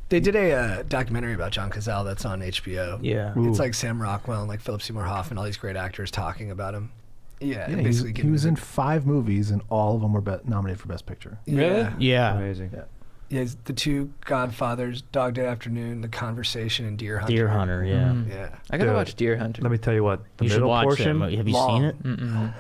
They did a documentary about John Cazale that's on HBO. Yeah. Ooh. It's like Sam Rockwell and like Philip Seymour Hoffman, all these great actors talking about him. Yeah, Yeah, and basically he was in 5 movies, and all of them were nominated for Best Picture. Really? Yeah. Amazing. Yeah. Yeah, it's the 2 Godfathers, Dog Day Afternoon, The Conversation, and Deer Hunter. Deer Hunter, yeah. Mm. Yeah. I gotta Dude, watch Deer Hunter. Let me tell you what. The You should middle watch portion. that. Have you long. seen it? Mm-mm.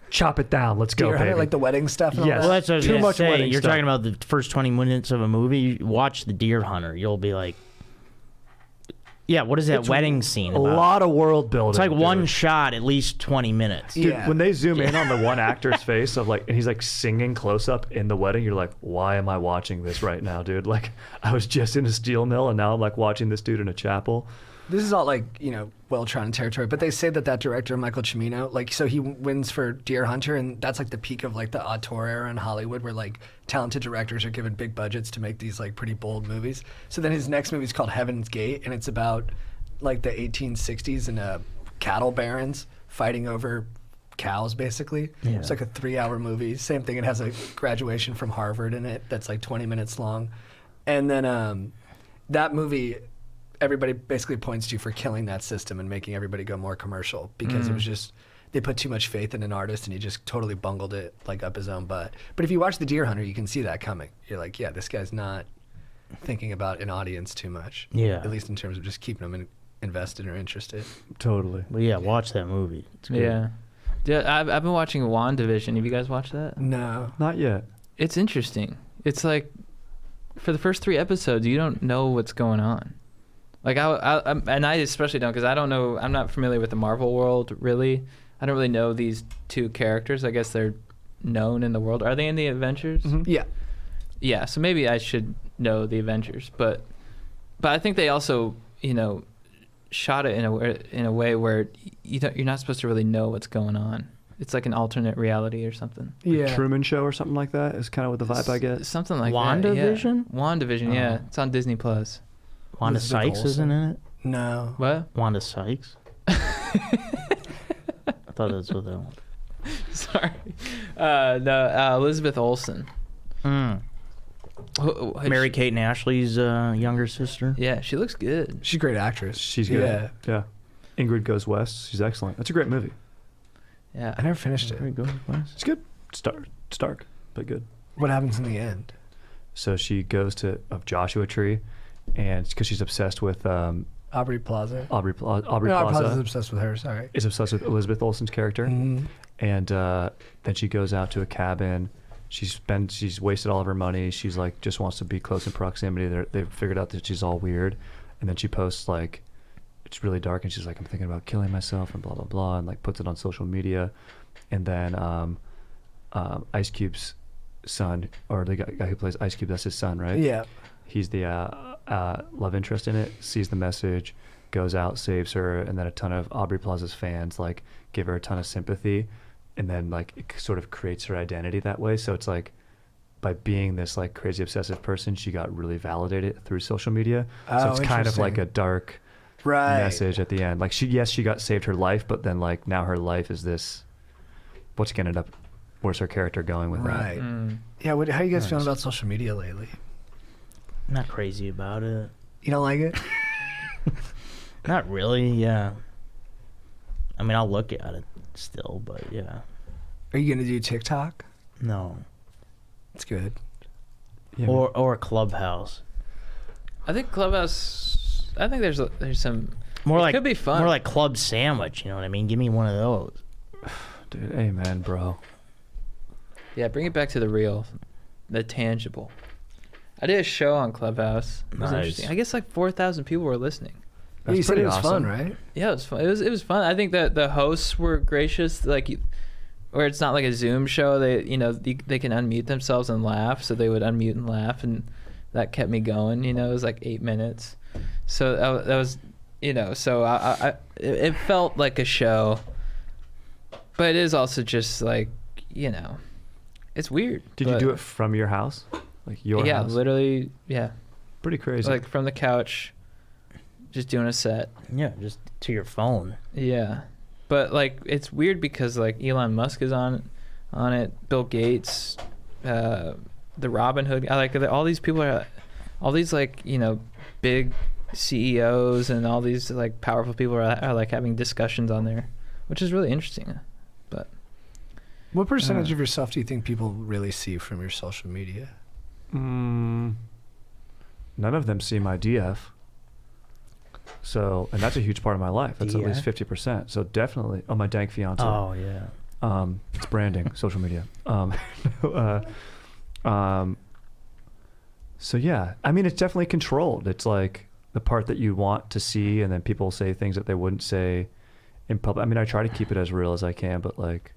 Chop it down. Let's go, Deer Hunter, baby. like the wedding stuff and all Yes. that? Well, that's what I was Too gonna much say. wedding You're stuff. talking about the first 20 minutes of a movie. You watch the Deer Hunter. You'll be like, yeah, what is that It's wedding scene a about? lot of world building. It's like dude. one shot, at least 20 minutes. Dude, Yeah. when they zoom in on the one actor's face of like, and he's like singing close up in the wedding, you're like, why am I watching this right now, dude? Like, I was just in a steel mill, and now I'm like watching this dude in a chapel. This is all like, well-trodden territory, but they say that director, Michael Cimino, like, so he wins for Deer Hunter, and that's like the peak of like the auteur era in Hollywood where like talented directors are given big budgets to make these like pretty bold movies. So then his next movie is called Heaven's Gate, and it's about like the 1860s and cattle barons fighting over cows, basically. Yeah. It's like a 3-hour movie. Same thing, it has a graduation from Harvard in it that's like 20 minutes long. And then that movie, everybody basically points to for killing that system and making everybody go more commercial because it was just they put too much faith in an artist and he just totally bungled it like up his own butt. But if you watch The Deer Hunter, you can see that coming. You're like, yeah, this guy's not thinking about an audience too much. Yeah. At least in terms of just keeping them invested or interested. Totally. But yeah, watch that movie. It's good. Yeah. Yeah, I've been watching WandaVision. Have you guys watched that? No. Not yet. It's interesting. It's like for the first 3 episodes, you don't know what's going on. Like and I especially don't because I don't know. I'm not familiar with the Marvel world really. I don't really know these 2 characters. I guess they're known in the world. Are they in the Avengers? Yeah. Yeah. So maybe I should know the Avengers, but I think they also shot it in a way where you're not supposed to really know what's going on. It's like an alternate reality or something. Yeah. Truman Show or something like that is kind of what the vibe I get. Something like WandaVision? that. Yeah. WandaVision, yeah. It's on Disney Plus. Wanda Elizabeth Sykes Olsen. isn't in it? No. What? Wanda Sykes? I thought that's what that was. Sorry. No, Elizabeth Olsen. Mm. Mary Kate and Ashley's younger sister. Yeah, she looks good. She's a great actress. She's good. Yeah. Yeah. Ingrid Goes West. She's excellent. That's a great movie. Yeah. I never finished it. Very good. It's good. It's dark, but good. What happens in the end? So she goes to Joshua Tree, and because she's obsessed with Aubrey Plaza. Aubrey No, Plaza's Plaza obsessed with her, sorry. is obsessed with Elizabeth Olsen's character, Mhm. and then she goes out to a cabin. She's wasted all of her money. She's like just wants to be close in proximity. They've figured out that she's all weird, and then she posts like it's really dark, and she's like, I'm thinking about killing myself and blah blah blah, and like puts it on social media. And then Ice Cube's son, or the guy who plays Ice Cube, that's his son, right? Yeah. He's the love interest in it, sees the message, goes out, saves her, and then a ton of Aubrey Plaza's fans like give her a ton of sympathy, and then like it sort of creates her identity that way. So it's like, by being this like crazy obsessive person, she got really validated through social media. So it's kind of like a dark message at the end. Like she got saved her life, but then like now her life is this, what's gonna end up, where's her character going with that? Yeah, how are you guys feeling about social media lately? Not crazy about it. You don't like it? Not really. Yeah. I mean, I'll look at it still, but yeah. Are you gonna do TikTok? No. It's good. Yeah, Or Clubhouse. I think Clubhouse. I think there's some. More it like could be fun. More like Club Sandwich. You know what I mean? Give me one of those. dude, amen, bro. Yeah, bring it back to the real, the tangible. I did a show on Clubhouse. It was Nice. interesting. I guess like 4,000 people were listening. You said pretty it was fun, awesome. right? Yeah, it was fun. It was fun. I think that the hosts were gracious. Like, where it's not like a Zoom show. They they can unmute themselves and laugh. So they would unmute and laugh, and that kept me going. It was like 8 minutes. So that was So it felt like a show, but it is also just like it's weird. Did you do it from your house? Like your house? Yeah, literally. Yeah, Pretty crazy. like from the couch, just doing a set. Yeah, just to your phone. Yeah, but like it's weird because like Elon Musk is on it, Bill Gates, the Robin Hood. I like all these people are, all these like big CEOs and all these like powerful people are like having discussions on there, which is really interesting. But What percentage of yourself do you think people really see from your social media? None of them see my DF. So, and that's a huge part of my life. That's at least 50%. So definitely, my dank fiance. Oh yeah. It's branding, social media. So yeah, I mean, it's definitely controlled. It's like the part that you want to see, and then people say things that they wouldn't say in public. I mean, I try to keep it as real as I can, but like,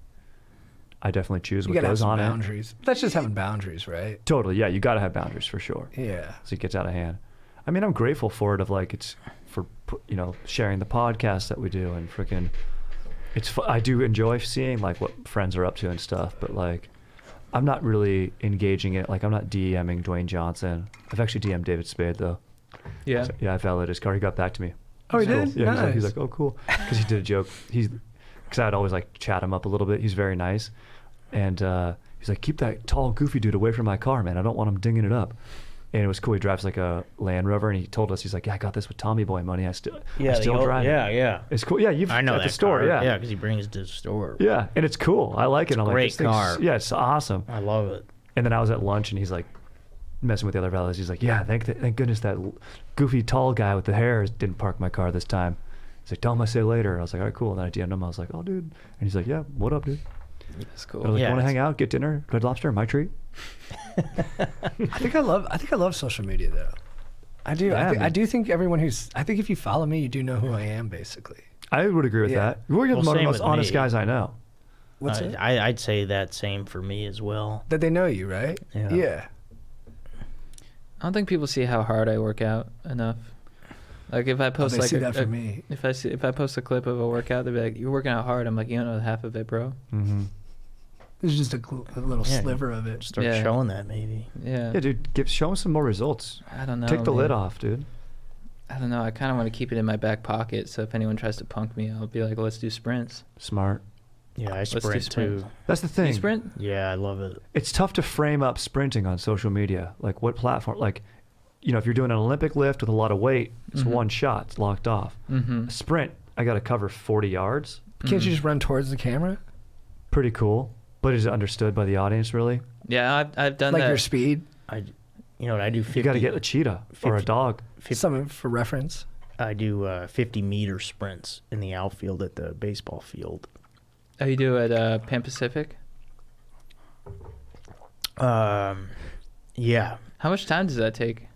I definitely choose You what gotta have goes some on it. boundaries. That's just having boundaries, right? Totally, yeah. You got to have boundaries for sure. Yeah. So it gets out of hand. I mean, I'm grateful for it. Of like, it's for sharing the podcast that we do, and freaking, I do enjoy seeing like what friends are up to and stuff. But like, I'm not really engaging it. Like, I'm not DMing Dwayne Johnson. I've actually DM'd David Spade though. yeah, So, yeah, I validated his card. He got back to me. Oh, he Cool. did? Yeah, Nice. he's like, oh, cool, because he did a joke. Because I'd always like chat him up a little bit. He's very nice, and he's like, keep that tall, goofy dude away from my car, man. I don't want him dinging it up. And it was cool. He drives like a Land Rover, and he told us, he's like, yeah, I got this with Tommy Boy money. I still drive it. Yeah. It's cool. Yeah, you've I know at that the store. car. Yeah, Yeah, because he brings it to the store. yeah, and it's cool. I like it. I'm like, great this thing's- car. Yeah, it's awesome. I love it. And then I was at lunch, and he's like messing with the other valets. He's like, yeah, thank goodness that goofy tall guy with the hair didn't park my car this time. He's like, tell him I say later. I was like, all right, cool. And then I DM'd him. I was like, oh, dude. And he's like, yeah, what up, dude? that's I was cool. like, Yeah, want to it's- hang out, get dinner, Red Lobster, my treat? I think I love social media though. I do. Yeah, I man. do think I think if you follow me, you do know who I am, basically. I would agree with Yeah. that. We're one of the same most with honest me. guys I know. What's it? I'd say that same for me as well. That they know you, right? Yeah. Yeah. I don't think people see how hard I work out enough. Like if I post they like see that from me. if I post a clip of a workout, they'd be like, "You're working out hard." I'm like, "You don't know half of it, bro." Mm-hmm. There's just a little Yeah. sliver of it. Start Yeah. showing that maybe. Yeah. Yeah, dude, show him some more results. I don't know. Take the man. lid off, dude. I don't know. I kind of want to keep it in my back pocket, so if anyone tries to punk me, I'll be like, "Let's do sprints." Smart. Yeah, I do sprint sprints. too. That's the thing. You sprint? Yeah, I love it. It's tough to frame up sprinting on social media. Like, what platform? Like, if you're doing an Olympic lift with a lot of weight, it's Mhm. one shot. It's locked off. Mm-hmm. A sprint, I got to cover 40 yards. Can't you just run towards the camera? Pretty cool. But is it understood by the audience, really? Yeah, I've done Like that. your speed? I do 50. You got to get a cheetah or a 50 dog. Some for reference. I do 50-meter sprints in the outfield at the baseball field. Oh, you do it at Pan Pacific? Yeah, How much time does that take?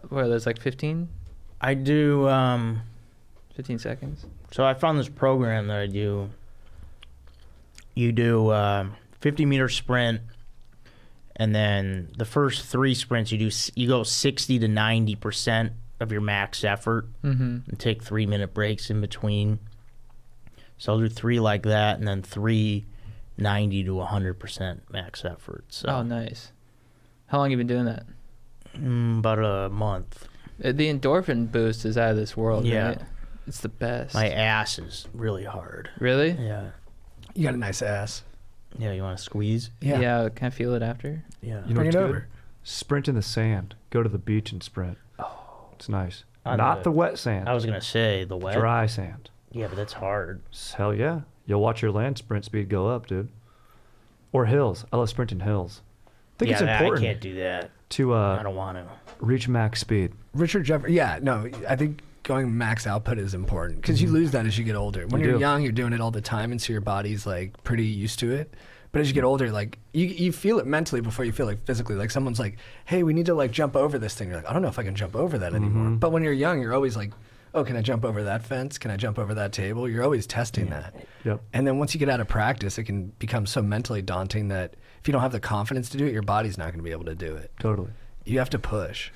Where there's like 15? I do 15 seconds. So I found this program that I do. You do 50-meter sprint, and then the first 3 sprints you go 60 to 90% of your max effort, and take 3-minute breaks in between. So I'll do 3 like that, and then 3 90 to 100% max effort. So Oh, nice. How long have you been doing that? about a month. The endorphin boost is out of this world, Yeah. right? It's the best. My ass is really hard. Really? Yeah. You got a nice ass. Yeah, you want to squeeze? Yeah. Can I feel it after? Yeah. You know Bring what's it good? over. Sprint in the sand. Go to the beach and sprint. Oh, it's nice. On Not the wet sand. I was going to say the wet. Dry sand. Yeah, but that's hard. Hell yeah. You'll watch your land sprint speed go up, dude. Or hills. I love sprinting hills. I think it's important I can't do that. to I don't want to. reach max speed. Richard Jeffrey. Yeah, no, I think going max output is important because you lose that as you get older. When You you're do. young, you're doing it all the time, and so your body's like pretty used to it. But as you get older, like you feel it mentally before you feel like physically. Like someone's like, "Hey, we need to like jump over this thing." You're like, "I don't know if I can jump over that anymore." But when you're young, you're always like, "Oh, can I jump over that fence? Can I jump over that table?" You're always testing that. Yep. And then once you get out of practice, it can become so mentally daunting that if you don't have the confidence to do it, your body's not going to be able to do it. Totally. You have to push.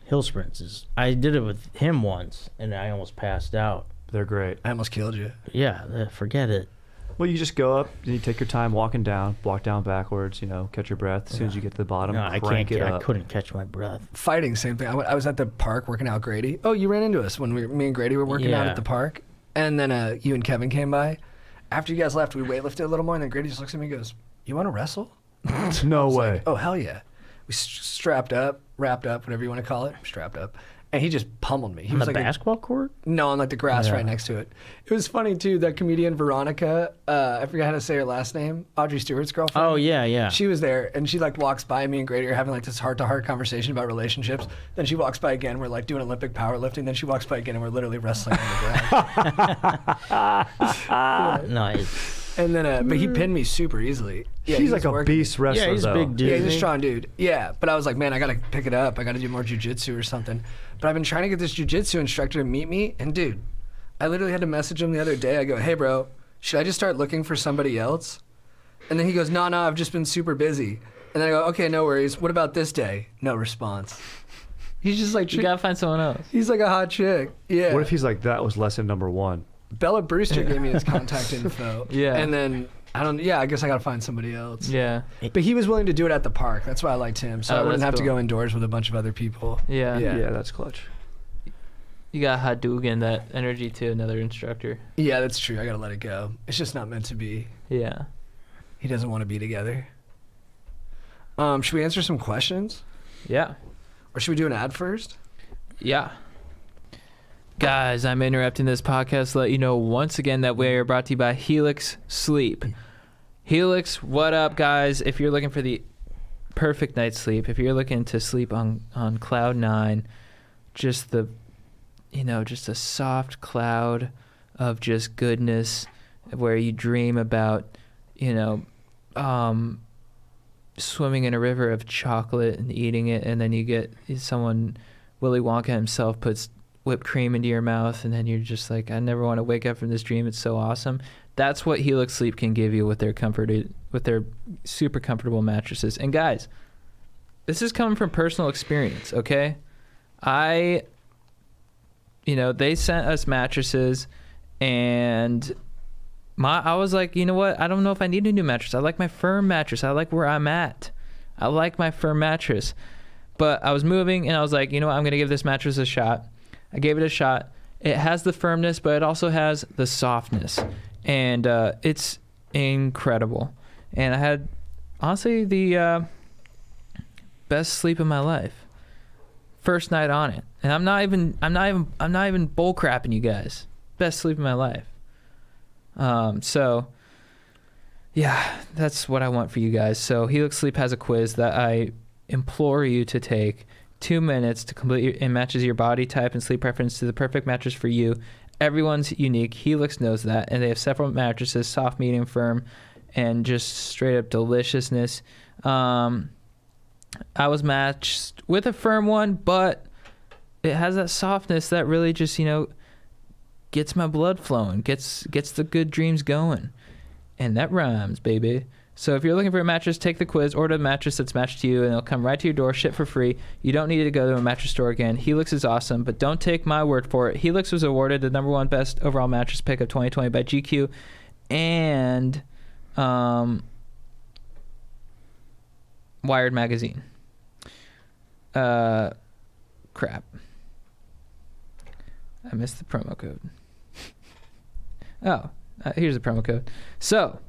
Hill sprints is. I did it with him once, and I almost passed out. They're great. I almost killed you. Yeah, forget it. Well, you just go up, and you take your time walking down, walk down backwards, catch your breath. As soon as you get to the bottom, No, I crank can't. it I up. couldn't catch my breath. Fighting, same thing. I was at the park working out Grady. Oh, you ran into us when me and Grady were working out Yeah. at the park. And then you and Kevin came by. After you guys left, we weightlifted a little more, and then Grady just looks at me and goes, "You want to wrestle?" No way. Oh, hell yeah. We strapped up, wrapped up, whatever you want to call it, strapped up. And he just pummeled me. He On was the like basketball court? No, on like the grass Yeah. right next to it. It was funny too. That comedian Veronica, I forgot how to say her last name, Audrey Stewart's girlfriend. Oh, yeah. She was there, and she like walks by me and Grady are having like this heart-to-heart conversation about relationships. Then she walks by again. We're like doing Olympic powerlifting. Then she walks by again, and we're literally wrestling on the ground. Nice. And then, but he pinned me super easily. Yeah, He's he like was a working. beast wrestler, Yeah, he's a though. big dude. Yeah, he's a isn't he? strong dude. Yeah, but I was like, man, I gotta pick it up. I gotta do more jujitsu or something. But I've been trying to get this jujitsu instructor to meet me, and dude, I literally had to message him the other day. I go, hey, bro, should I just start looking for somebody else? And then he goes, no, I've just been super busy. And then I go, okay, no worries. What about this day? No response. He's just like, You gotta find someone else. he's like a hot chick. Yeah. What if he's like, that was lesson number 1? Bella Brewster gave me his contact info. Yeah. And then I guess I gotta find somebody else. Yeah. But he was willing to do it at the park. That's why I liked him. So Oh, I wouldn't that's have to cool. go indoors with a bunch of other people. Yeah. Yeah. That's clutch. You got Hadouken that energy to another instructor. Yeah, that's true. I gotta let it go. It's just not meant to be. Yeah. He doesn't want to be together. Should we answer some questions? Yeah. Or should we do an ad first? Yeah. Guys, I'm interrupting this podcast to let you know once again that we are brought to you by Helix Sleep. Helix, what up, guys? If you're looking for the perfect night's sleep, if you're looking to sleep on cloud 9, just just a soft cloud of just goodness where you dream about, swimming in a river of chocolate and eating it, and then you get someone, Willy Wonka himself, puts whipped cream into your mouth, and then you're just like, I never want to wake up from this dream. It's so awesome. That's what Helix Sleep can give you with their super comfortable mattresses. And guys, this is coming from personal experience, okay? They sent us mattresses, and I was like, you know what? I don't know if I need a new mattress. I like my firm mattress. I like where I'm at. I like my firm mattress. But I was moving, and I was like, you know what? I'm going to give this mattress a shot. I gave it a shot. It has the firmness, but it also has the softness. And it's incredible. And I had, honestly, the best sleep of my life. First night on it. And I'm not even bull crapping you guys. Best sleep of my life. So yeah, that's what I want for you guys. So Helix Sleep has a quiz that I implore you to take. 2 minutes to complete. It matches your body type and sleep preference to the perfect mattress for you. Everyone's unique. Helix knows that, and they have several mattresses: soft, medium, firm, and just straight up deliciousness. I was matched with a firm one, but it has that softness that really just gets my blood flowing, gets the good dreams going. And that rhymes, baby. So if you're looking for a mattress, take the quiz, order a mattress that's matched to you, and it'll come right to your door, ship for free. You don't need to go to a mattress store again. Helix is awesome, but don't take my word for it. Helix was awarded the #1 best overall mattress pick of 2020 by GQ and Wired magazine. Crap. I missed the promo code. Here's the promo code. So,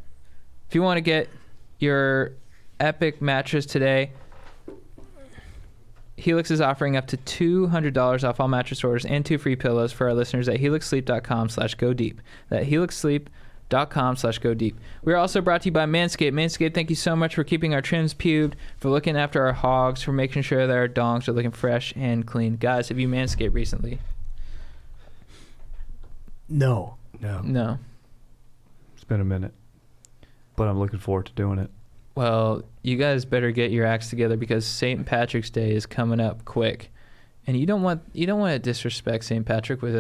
if you want to get your epic mattress today, Helix is offering up to $200 off all mattress orders and 2 free pillows for our listeners at helixsleep.com/go-deep. That helixsleep.com/go-deep. We are also brought to you by Manscaped. Manscaped, thank you so much for keeping our trims pubed, for looking after our hogs, for making sure that our dongs are looking fresh and clean. Guys, have you Manscaped recently? No. No. It's been a minute, but I'm looking forward to doing it. Well, you guys better get your acts together because St. Patrick's Day is coming up quick, and you don't want to disrespect St. Patrick with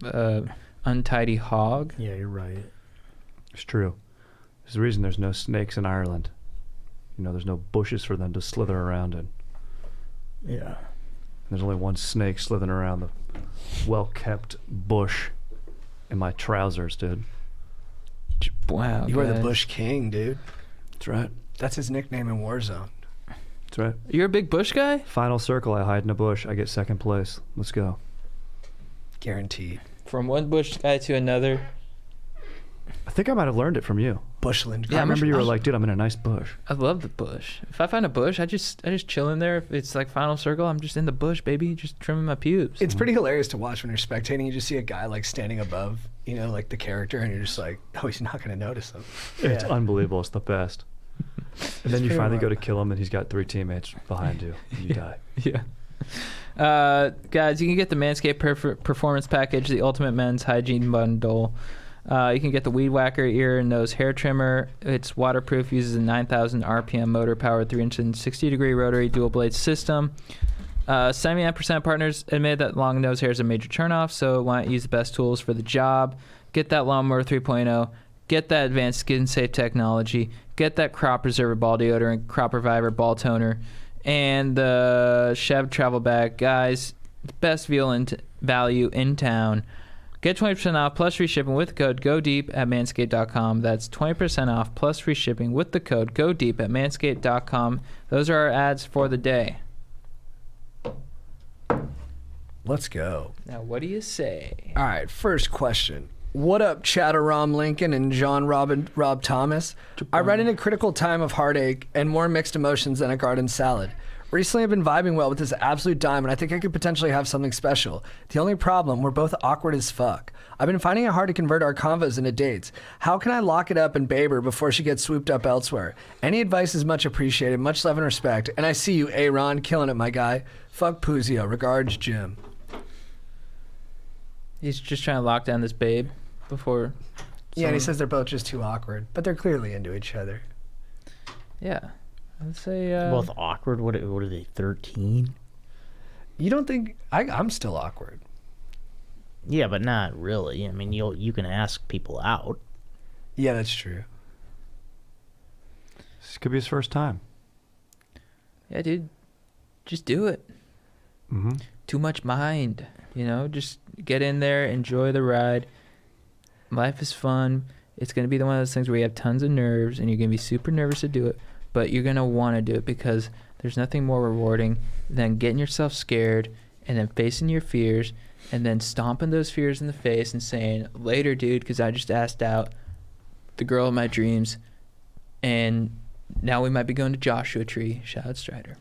a untidy hog. Yeah, you're right. It's true. There's a reason there's no snakes in Ireland. There's no bushes for them to slither around in. Yeah. There's only one snake slithering around the well-kept bush in my trousers, dude. Wow, You are the guys. Bush King, dude. That's right. That's his nickname in Warzone. That's right. You're a big bush guy? Final circle, I hide in a bush. I get second place. Let's go. Guaranteed. From one bush guy to another. I think I might have learned it from you. Bushland. Yeah, I remember you were like, dude, I'm in a nice bush. I love the bush. If I find a bush, I just chill in there. If it's like final circle, I'm just in the bush, baby, just trimming my pubes. It's pretty hilarious to watch when you're spectating. You just see a guy like standing above, like the character, and you're just like, oh, he's not going to notice him. It's Yeah. unbelievable. It's the best. And then you pretty finally go to wild. kill him, and he's got 3 teammates behind you, and you die. Yeah. Guys, you can get the Manscaped Performance Package, the Ultimate Men's Hygiene Bundle. You can get the Weed Whacker ear and nose hair trimmer. It's waterproof, uses a 9,000 RPM motor powered 360-degree rotary dual blade system. 79% of partners admit that long nose hair is a major turnoff, so why not use the best tools for the job? Get that Lawnmower 3.0. Get that advanced skin safe technology. Get that Crop Preserver ball deodorant, Crop Reviver ball toner, and the Chev travel bag. Guys, best value in town. Get 20% off plus free shipping with the code GODEEP at manscaped.com. That's 20% off plus free shipping with the code GODEEP at manscaped.com. Those are our ads for the day. Let's go. Now, what do you say? All right, first question. What up, Chatterom Lincoln and John Rob Thomas? I read in a critical time of heartache and more mixed emotions than a garden salad. Recently, I've been vibing well with this absolute dime, and I think I could potentially have something special. The only problem, we're both awkward as fuck. I've been finding it hard to convert our convos into dates. How can I lock it up and babe her before she gets swooped up elsewhere? Any advice is much appreciated, much love and respect. And I see you, Aaron, killing it, my guy. Fuck Puzio. Regards, Jim. He's just trying to lock down this babe before. Yeah, and he someone- says they're both just too awkward, but they're clearly into each other. Yeah. I'd say. Both awkward. What are they? 13? You don't think I'm still awkward? Yeah, but not really. I mean, you can ask people out. Yeah, that's true. This could be his first time. Yeah, dude. Just do it. Mm-hmm. Too much mind. Just get in there, enjoy the ride. Life is fun. It's going to be one of those things where you have tons of nerves and you're going to be super nervous to do it, but you're going to want to do it because there's nothing more rewarding than getting yourself scared and then facing your fears and then stomping those fears in the face and saying, later, dude, because I just asked out the girl of my dreams and now we might be going to Joshua Tree. Shout out Strider.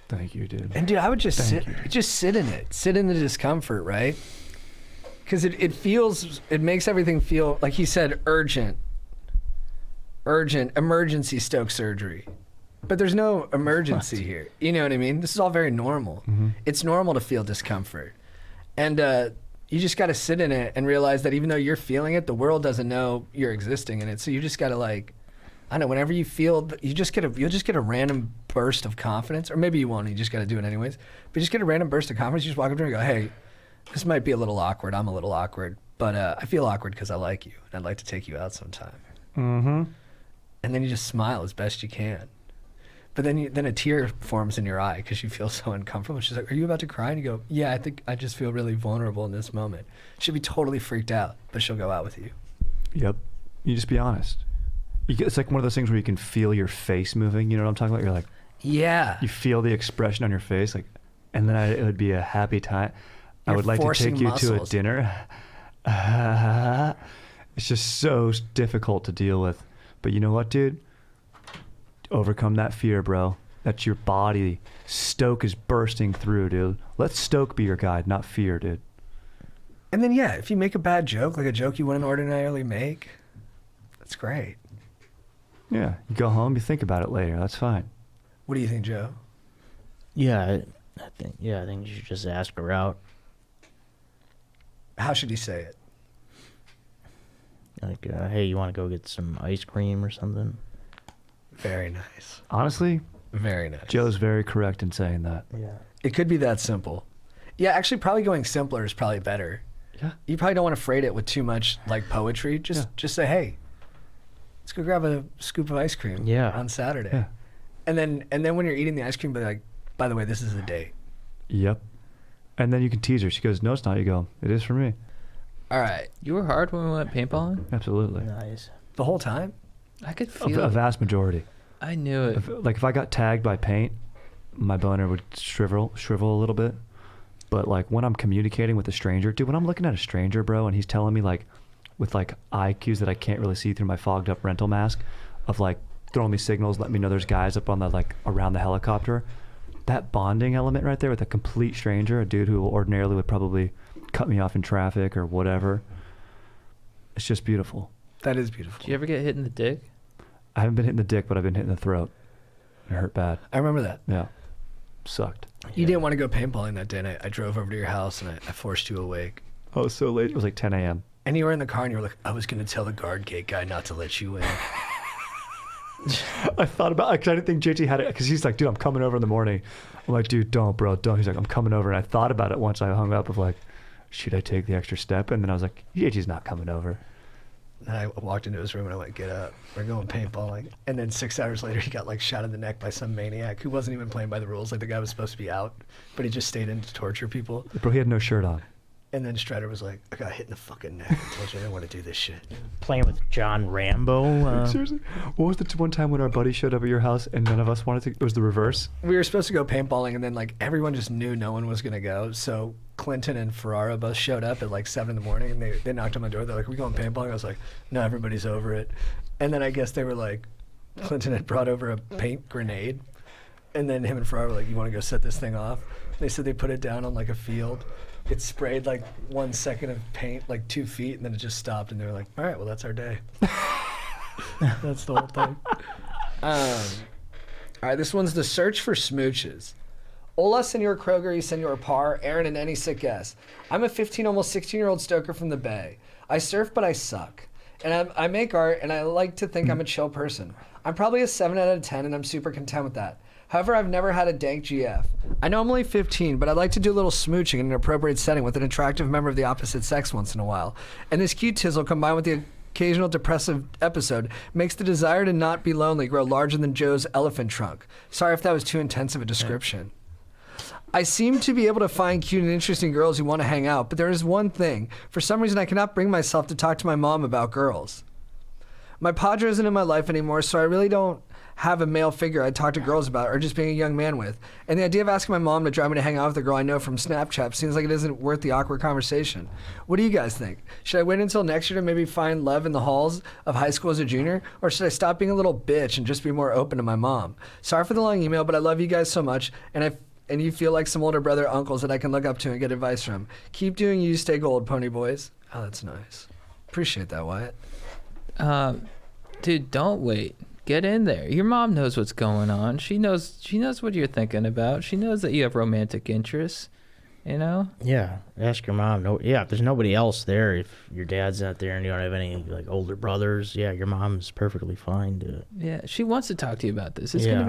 Thank you, dude. And dude, I would just Thank sit in it, sit in the discomfort, right? Because it makes everything feel, like he said, urgent, emergency Stokes surgery. But there's no emergency here. You know what I mean? This is all very normal. Mm-hmm. It's normal to feel discomfort. And you just got to sit in it and realize that even though you're feeling it, the world doesn't know you're existing in it. So you just got to I don't know, whenever you feel, you'll just get a random burst of confidence, or maybe you won't, you just got to do it anyways. But you just get a random burst of confidence, you just walk up to her and go, hey, This might be a little awkward. I'm a little awkward, but I feel awkward because I like you and I'd like to take you out sometime. Mm-hmm. And then you just smile as best you can. But then a tear forms in your eye because you feel so uncomfortable. She's like, "Are you about to cry?" And you go, "Yeah, I think I just feel really vulnerable in this moment." She'll be totally freaked out, but she'll go out with you. Yep. You just be honest. It's like one of those things where you can feel your face moving. You know what I'm talking about? You're like, Yeah. you feel the expression on your face, like, and then it would be a happy time. I You're would like to forcing take you to a muscles. dinner. It's just so difficult to deal with. But you know what, dude? Overcome that fear, bro. That's your body. Stoke is bursting through, dude. Let Stoke be your guide, not fear, dude. And then, yeah, if you make a bad joke, like a joke you wouldn't ordinarily make, that's great. Yeah, you go home, you think about it later. That's fine. What do you think, Joe? Yeah, I think you should just ask her out. How should he say it? Like, hey, you want to go get some ice cream or something? Very nice. Honestly, Very nice. Joe's very correct in saying that. Yeah. It could be that simple. Yeah, actually, probably going simpler is probably better. Yeah. You probably don't want to freight it with too much like poetry. Just say, "Hey, let's go grab a scoop of ice cream on Saturday." Yeah. And then when you're eating the ice cream, be like, "By the way, this is a date." Yep. And then you can tease her. She goes, "No, it's not." You go, "It is for me." All right. You were hard when we went paintballing? Absolutely. Nice. The whole time? I could feel A it. vast majority. I knew it. If I got tagged by paint, my boner would shrivel a little bit. But like when I'm communicating with a stranger, dude, when I'm looking at a stranger, bro, and he's telling me like with like eye cues that I can't really see through my fogged up rental mask of like throwing me signals, letting me know there's guys up on the like around the helicopter, that bonding element right there with a complete stranger, a dude who ordinarily would probably cut me off in traffic or whatever. It's just beautiful. That is beautiful. Did you ever get hit in the dick? I haven't been hit in the dick, but I've been hit in the throat. It hurt bad. I remember that. Yeah. Sucked. You didn't want to go paintballing that day, and I drove over to your house, and I forced you awake. Oh, it was so late. It was like 10 a.m. And you were in the car, and you were like, "I was going to tell the guard gate guy not to let you in." I thought about it because I didn't think JT had it because he's like, "Dude, I'm coming over in the morning." I'm like, "Dude, don't, bro, don't." He's like, "I'm coming over." And I thought about it once I hung up of like, should I take the extra step? And then I was like, JT's not coming over. And I walked into his room, and I went, "Get up. We're going paintballing." And then 6 hours later, he got like shot in the neck by some maniac who wasn't even playing by the rules. Like the guy was supposed to be out, but he just stayed in to torture people. Bro, he had no shirt on. And then Strider was like, "I got hit in the fucking neck. I told you I didn't want to do this shit." Playing with John Rambo. Seriously? What was the one time when our buddy showed up at your house and none of us wanted to? It was the reverse. We were supposed to go paintballing, and then like everyone just knew no one was gonna go. So Clinton and Ferrara both showed up at like 7 in the morning, and they knocked on my door. They're like, "We going paintballing?" I was like, "No, everybody's over it." And then I guess they were like, Clinton had brought over a paint grenade, and then him and Ferrara were like, "You want to go set this thing off?" They said they put it down on like a field. It sprayed like 1 second of paint, like 2 feet, and then it just stopped. And they were like, "All right, well, that's our day." That's the whole thing. All right, this one's the search for smooches. Hola, Senor Kroger y Senor Parr, Aaron, and any sick guest. I'm a 15, almost 16-year-old stoker from the Bay. I surf, but I suck. And I make art, and I like to think I'm a chill person. I'm probably a 7 out of 10, and I'm super content with that. However, I've never had a dank GF. I know I'm only 15, but I'd like to do a little smooching in an appropriate setting with an attractive member of the opposite sex once in a while. And this cute tizzle combined with the occasional depressive episode makes the desire to not be lonely grow larger than Joe's elephant trunk. Sorry if that was too intense of a description. I seem to be able to find cute and interesting girls who want to hang out, but there is one thing. For some reason, I cannot bring myself to talk to my mom about girls. My padre isn't in my life anymore, so I really don't have a male figure I'd talk to girls about or just being a young man with. And the idea of asking my mom to drive me to hang out with a girl I know from Snapchat seems like it isn't worth the awkward conversation. What do you guys think? Should I wait until next year to maybe find love in the halls of high school as a junior? Or should I stop being a little bitch and just be more open to my mom? Sorry for the long email, but I love you guys so much, and you feel like some older brother uncles that I can look up to and get advice from. Keep doing you, stay gold, pony boys. Oh, that's nice. Appreciate that, Wyatt. Dude, don't wait. Get in there. Your mom knows what's going on. She knows what you're thinking about. She knows that you have romantic interests, you know? Yeah, ask your mom. No, yeah, if there's nobody else there, if your dad's not there and you don't have any like older brothers, yeah, your mom's perfectly fine to. Yeah, she wants to talk to you about this. It's gonna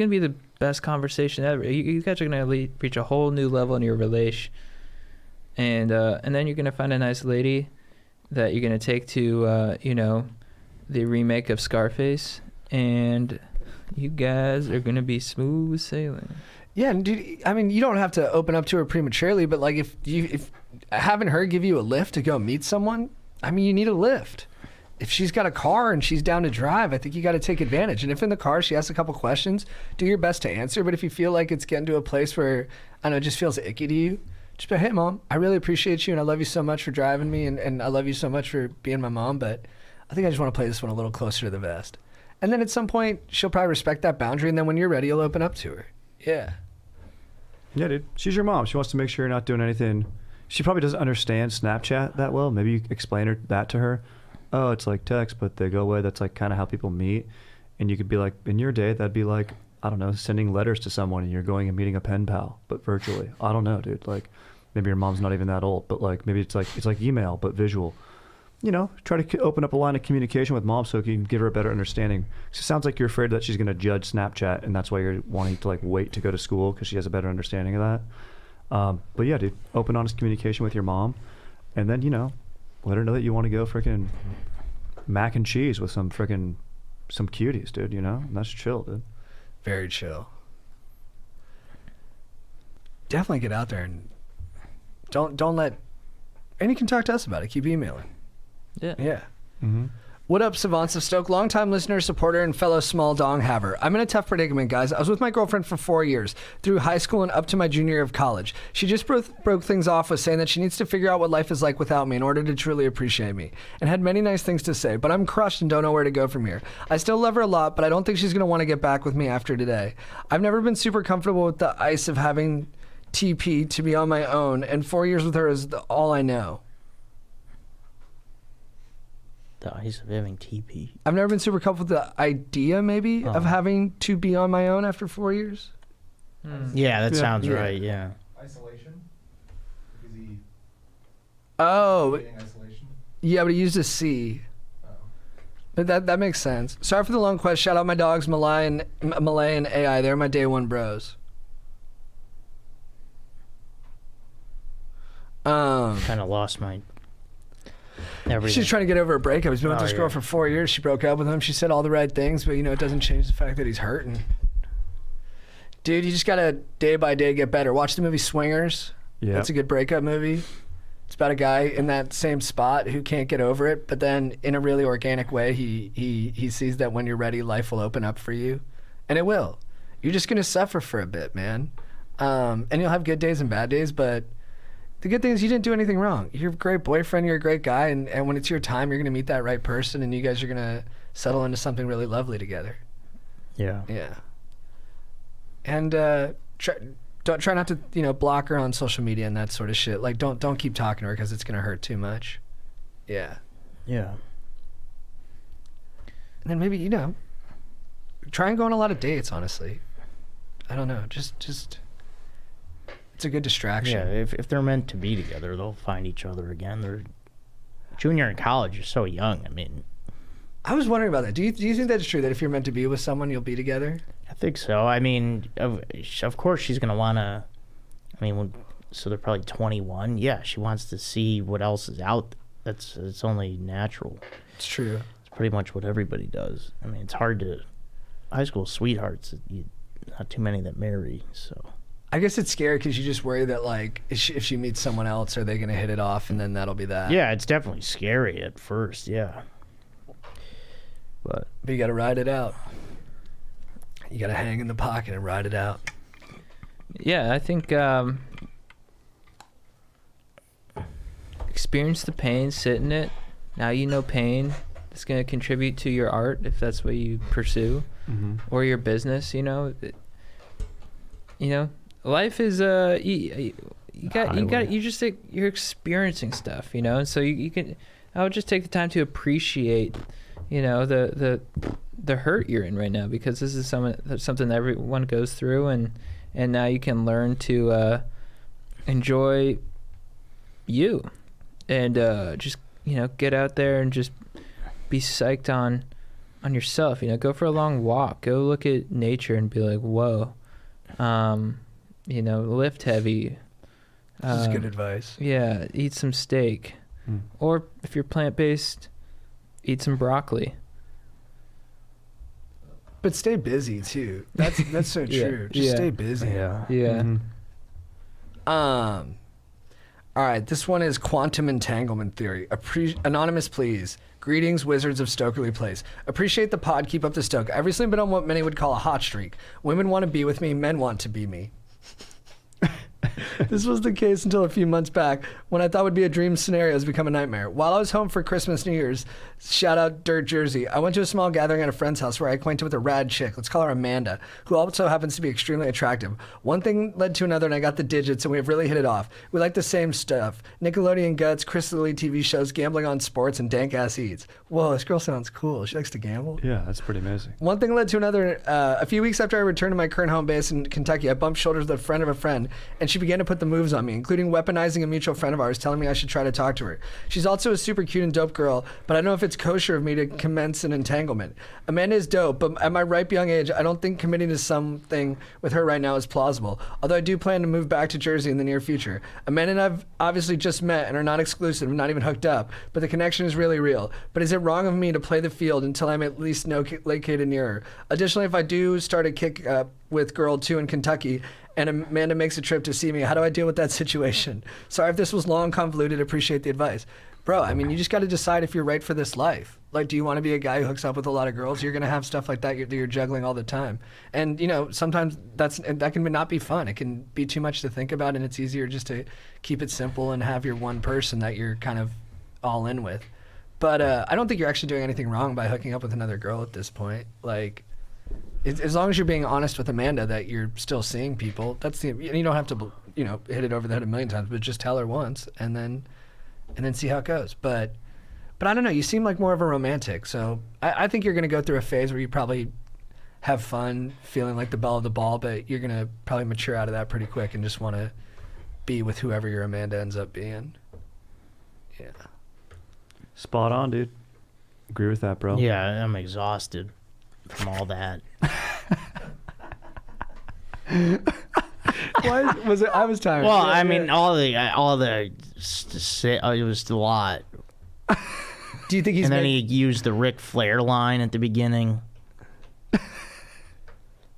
be the best conversation ever. You guys are gonna reach a whole new level in your relation. and then you're gonna find a nice lady that you're gonna take to the remake of Scarface, and you guys are gonna be smooth sailing. Yeah, and dude, I mean, you don't have to open up to her prematurely, but like if having her give you a lift to go meet someone, I mean, you need a lift. If she's got a car and she's down to drive, I think you got to take advantage. And if in the car she asks a couple questions, do your best to answer. But if you feel like it's getting to a place where, I don't know, it just feels icky to you, just be like, hey, Mom, I really appreciate you and I love you so much for driving me and I love you so much for being my mom, but I think I just want to play this one a little closer to the vest. And then at some point, she'll probably respect that boundary, and then when you're ready, you'll open up to her. Yeah. Yeah, dude. She's your mom. She wants to make sure you're not doing anything. She probably doesn't understand Snapchat that well. Maybe you explain that to her. Oh, it's like text, but they go away. That's like kind of how people meet. And you could be like, in your day, that'd be like, I don't know, sending letters to someone and you're going and meeting a pen pal, but virtually. I don't know, dude. Like, maybe your mom's not even that old, but like maybe it's like email, but visual. You know, try to open up a line of communication with mom so you can give her a better understanding. It sounds like you're afraid that she's going to judge Snapchat, and that's why you're wanting to like wait to go to school because she has a better understanding of that. But yeah, dude, open, honest communication with your mom, and then let her know that you want to go freaking mac and cheese with some cuties, dude. And that's chill, dude. Very chill. Definitely get out there and don't let. And you can talk to us about it. Keep emailing. Yeah. Yeah. Mm-hmm. What up, Savants of Stoke? Longtime listener, supporter, and fellow small dong haver. I'm in a tough predicament, guys. I was with my girlfriend for 4 years, through high school and up to my junior year of college. She just broke things off with saying that she needs to figure out what life is like without me in order to truly appreciate me, and had many nice things to say, but I'm crushed and don't know where to go from here. I still love her a lot, but I don't think she's going to want to get back with me after today. I've never been super comfortable with the ice of having TP to be on my own, and 4 years with her is all I know. The ice of having TP. I've never been super comfortable with the idea, maybe, of having to be on my own after 4 years. Yeah, that sounds Yeah. right. Yeah. Isolation? Is he Oh, dating isolation? yeah, but he used a C. But that makes sense. Sorry for the long quest. Shout out my dogs, Malay and AI. They're my day one bros. Kind of lost my everything. She's trying to get over a breakup. He's been with Oh, this girl yeah. for 4 years. She broke up with him. She said all the right things, but it doesn't change the fact that he's hurting. Dude, you just gotta day by day get better. Watch the movie Swingers. Yeah. That's a good breakup movie. It's about a guy in that same spot who can't get over it, but then in a really organic way, he sees that when you're ready, life will open up for you, and it will. You're just gonna suffer for a bit, man, and you'll have good days and bad days, but the good thing is you didn't do anything wrong. You're a great boyfriend. You're a great guy, and when it's your time, you're gonna meet that right person, and you guys are gonna settle into something really lovely together. Yeah. Yeah. And try not to block her on social media and that sort of shit. Like don't keep talking to her because it's gonna hurt too much. Yeah. Yeah. And then maybe try and go on a lot of dates. Honestly, I don't know. Just it's a good distraction. Yeah. If they're meant to be together, they'll find each other again. They're junior in college. You're so young. I mean, I was wondering about that. Do you think that's true? That if you're meant to be with someone, you'll be together? I think so. I mean, of course she's gonna wanna. I mean, so they're probably 21. Yeah, she wants to see what else is out. It's only natural. It's true. It's pretty much what everybody does. I mean, it's hard to. High school sweethearts, not too many that marry. So. I guess it's scary because you just worry that like if she meets someone else, are they gonna hit it off, and then that'll be that. Yeah, it's definitely scary at first. Yeah. But you gotta ride it out. You gotta hang in the pocket and ride it out. Yeah, I think experience the pain, sit in it. Now you know pain. It's going to contribute to your art if that's what you pursue, or your business. Life is you're experiencing stuff. And so you can. I would just take the time to appreciate, the hurt you're in right now, because this is something that everyone goes through, and now you can learn to enjoy you, and just get out there and just be psyched on yourself. Go for a long walk, go look at nature and be like, whoa, lift heavy, This is good advice. Yeah, eat some steak. Or if you're plant-based, eat some broccoli. But stay busy too. That's so Yeah. true. Just Yeah. stay busy. Yeah. Yeah. All right, this one is quantum entanglement theory. Anonymous, please. Greetings, wizards of Stokerly Place. Appreciate the pod. Keep up the stoke. I've recently been on what many would call a hot streak. Women want to be with me. Men want to be me. This was the case until a few months back when I thought would be a dream scenario has become a nightmare. While I was home for Christmas, New Year's, shout out Dirt Jersey, I went to a small gathering at a friend's house where I acquainted with a rad chick, let's call her Amanda, who also happens to be extremely attractive. One thing led to another and I got the digits and we have really hit it off. We like the same stuff. Nickelodeon guts, Crystal Lee TV shows, gambling on sports, and dank ass eats. Whoa, this girl sounds cool. She likes to gamble? Yeah, that's pretty amazing. One thing led to another. A few weeks after I returned to my current home base in Kentucky, I bumped shoulders with a friend of a friend, and she began to put the moves on me, including weaponizing a mutual friend of ours, telling me I should try to talk to her. She's also a super cute and dope girl, but I don't know if it's kosher of me to commence an entanglement. Amanda is dope, but at my ripe young age, I don't think committing to something with her right now is plausible, although I do plan to move back to Jersey in the near future. Amanda and I have obviously just met and are not exclusive, not even hooked up, but the connection is really real. But is it wrong of me to play the field until I'm at least located near her? Additionally, if I do start a kick with girl 2 in Kentucky and Amanda makes a trip to see me, how do I deal with that situation? Sorry if this was long, convoluted, appreciate the advice. Bro, I mean, you just got to decide if you're right for this life. Like, do you want to be a guy who hooks up with a lot of girls? You're going to have stuff like that you're juggling all the time. And, you know, sometimes that can not be fun. It can be too much to think about, and it's easier just to keep it simple and have your one person that you're kind of all in with. But I don't think you're actually doing anything wrong by hooking up with another girl at this point. Like, as long as you're being honest with Amanda that you're still seeing people, you don't have to, hit it over the head a million times, but just tell her once and then see how it goes. But I don't know, you seem like more of a romantic, so I think you're going to go through a phase where you probably have fun feeling like the belle of the ball, but you're going to probably mature out of that pretty quick and just want to be with whoever your Amanda ends up being. Yeah. Spot on, dude. Agree with that, bro. Yeah, I'm exhausted from all that. Why was it? I was tired. Well, Yeah, I yeah. mean, it was a lot. Do you think he's And then he used the Ric Flair line at the beginning.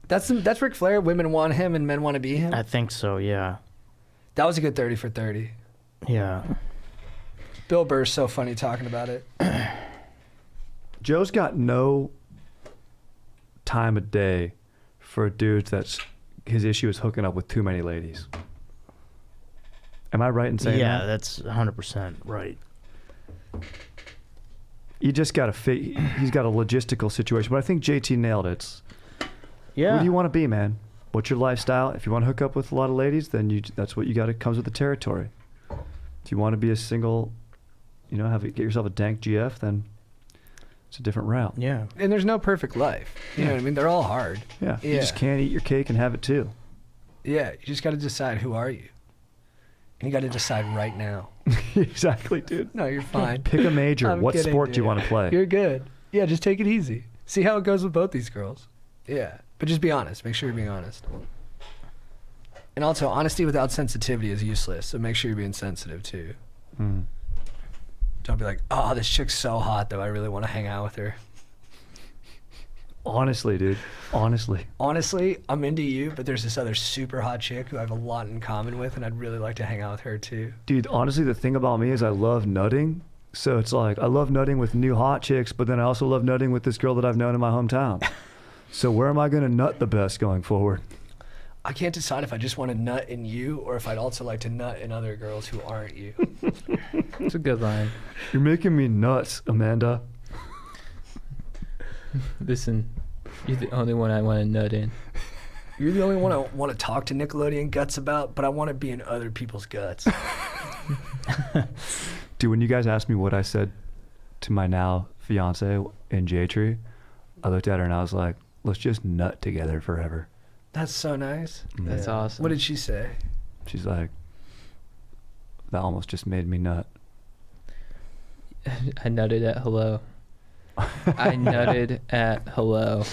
That's Ric Flair. Women want him and men want to be him. I think so, yeah. That was a good 30 for 30. Yeah. Bill Burr's so funny talking about it. Joe's got no time of day for a dude that's his issue is hooking up with too many ladies. Am I right in saying Yeah, that? that's 100% right. You just got he's got a logistical situation, but I think JT nailed it. Yeah. Who do you want to be, man? What's your lifestyle? If you want to hook up with a lot of ladies, then that's what you got. It comes with the territory. If you want to be a single, get yourself a dank GF, then it's a different route. Yeah. And there's no perfect life. You know what I mean? They're all hard. Yeah. You Yeah. just can't eat your cake and have it too. Yeah, you just got to decide who are you. And you got to decide right now. Exactly, dude. No, you're fine. Pick a major. I'm What kidding, sport do you dude. want to play? You're good. Yeah, just take it easy. See how it goes with both these girls. Yeah, but just be honest. Make sure you're being honest. And also, honesty without sensitivity is useless. So make sure you're being sensitive too. Mm. Don't be like, oh, this chick's so hot though. I really want to hang out with her. Honestly, dude. Honestly. Honestly, I'm into you, but there's this other super hot chick who I have a lot in common with, and I'd really like to hang out with her too. Dude, honestly, the thing about me is I love nutting. So it's like I love nutting with new hot chicks, but then I also love nutting with this girl that I've known in my hometown. So where am I going to nut the best going forward? I can't decide if I just want to nut in you or if I'd also like to nut in other girls who aren't you. It's a good line. You're making me nuts, Amanda. Listen, you're the only one I want to nut in. You're the only one I want to talk to Nickelodeon guts about, but I want to be in other people's guts. Dude, when you guys asked me what I said to my now fiance in J-Tree, I looked at her and I was like, let's just nut together forever. That's so nice. That's awesome. What did she say? She's like, that almost just made me nut. I nutted at hello. I nutted at hello.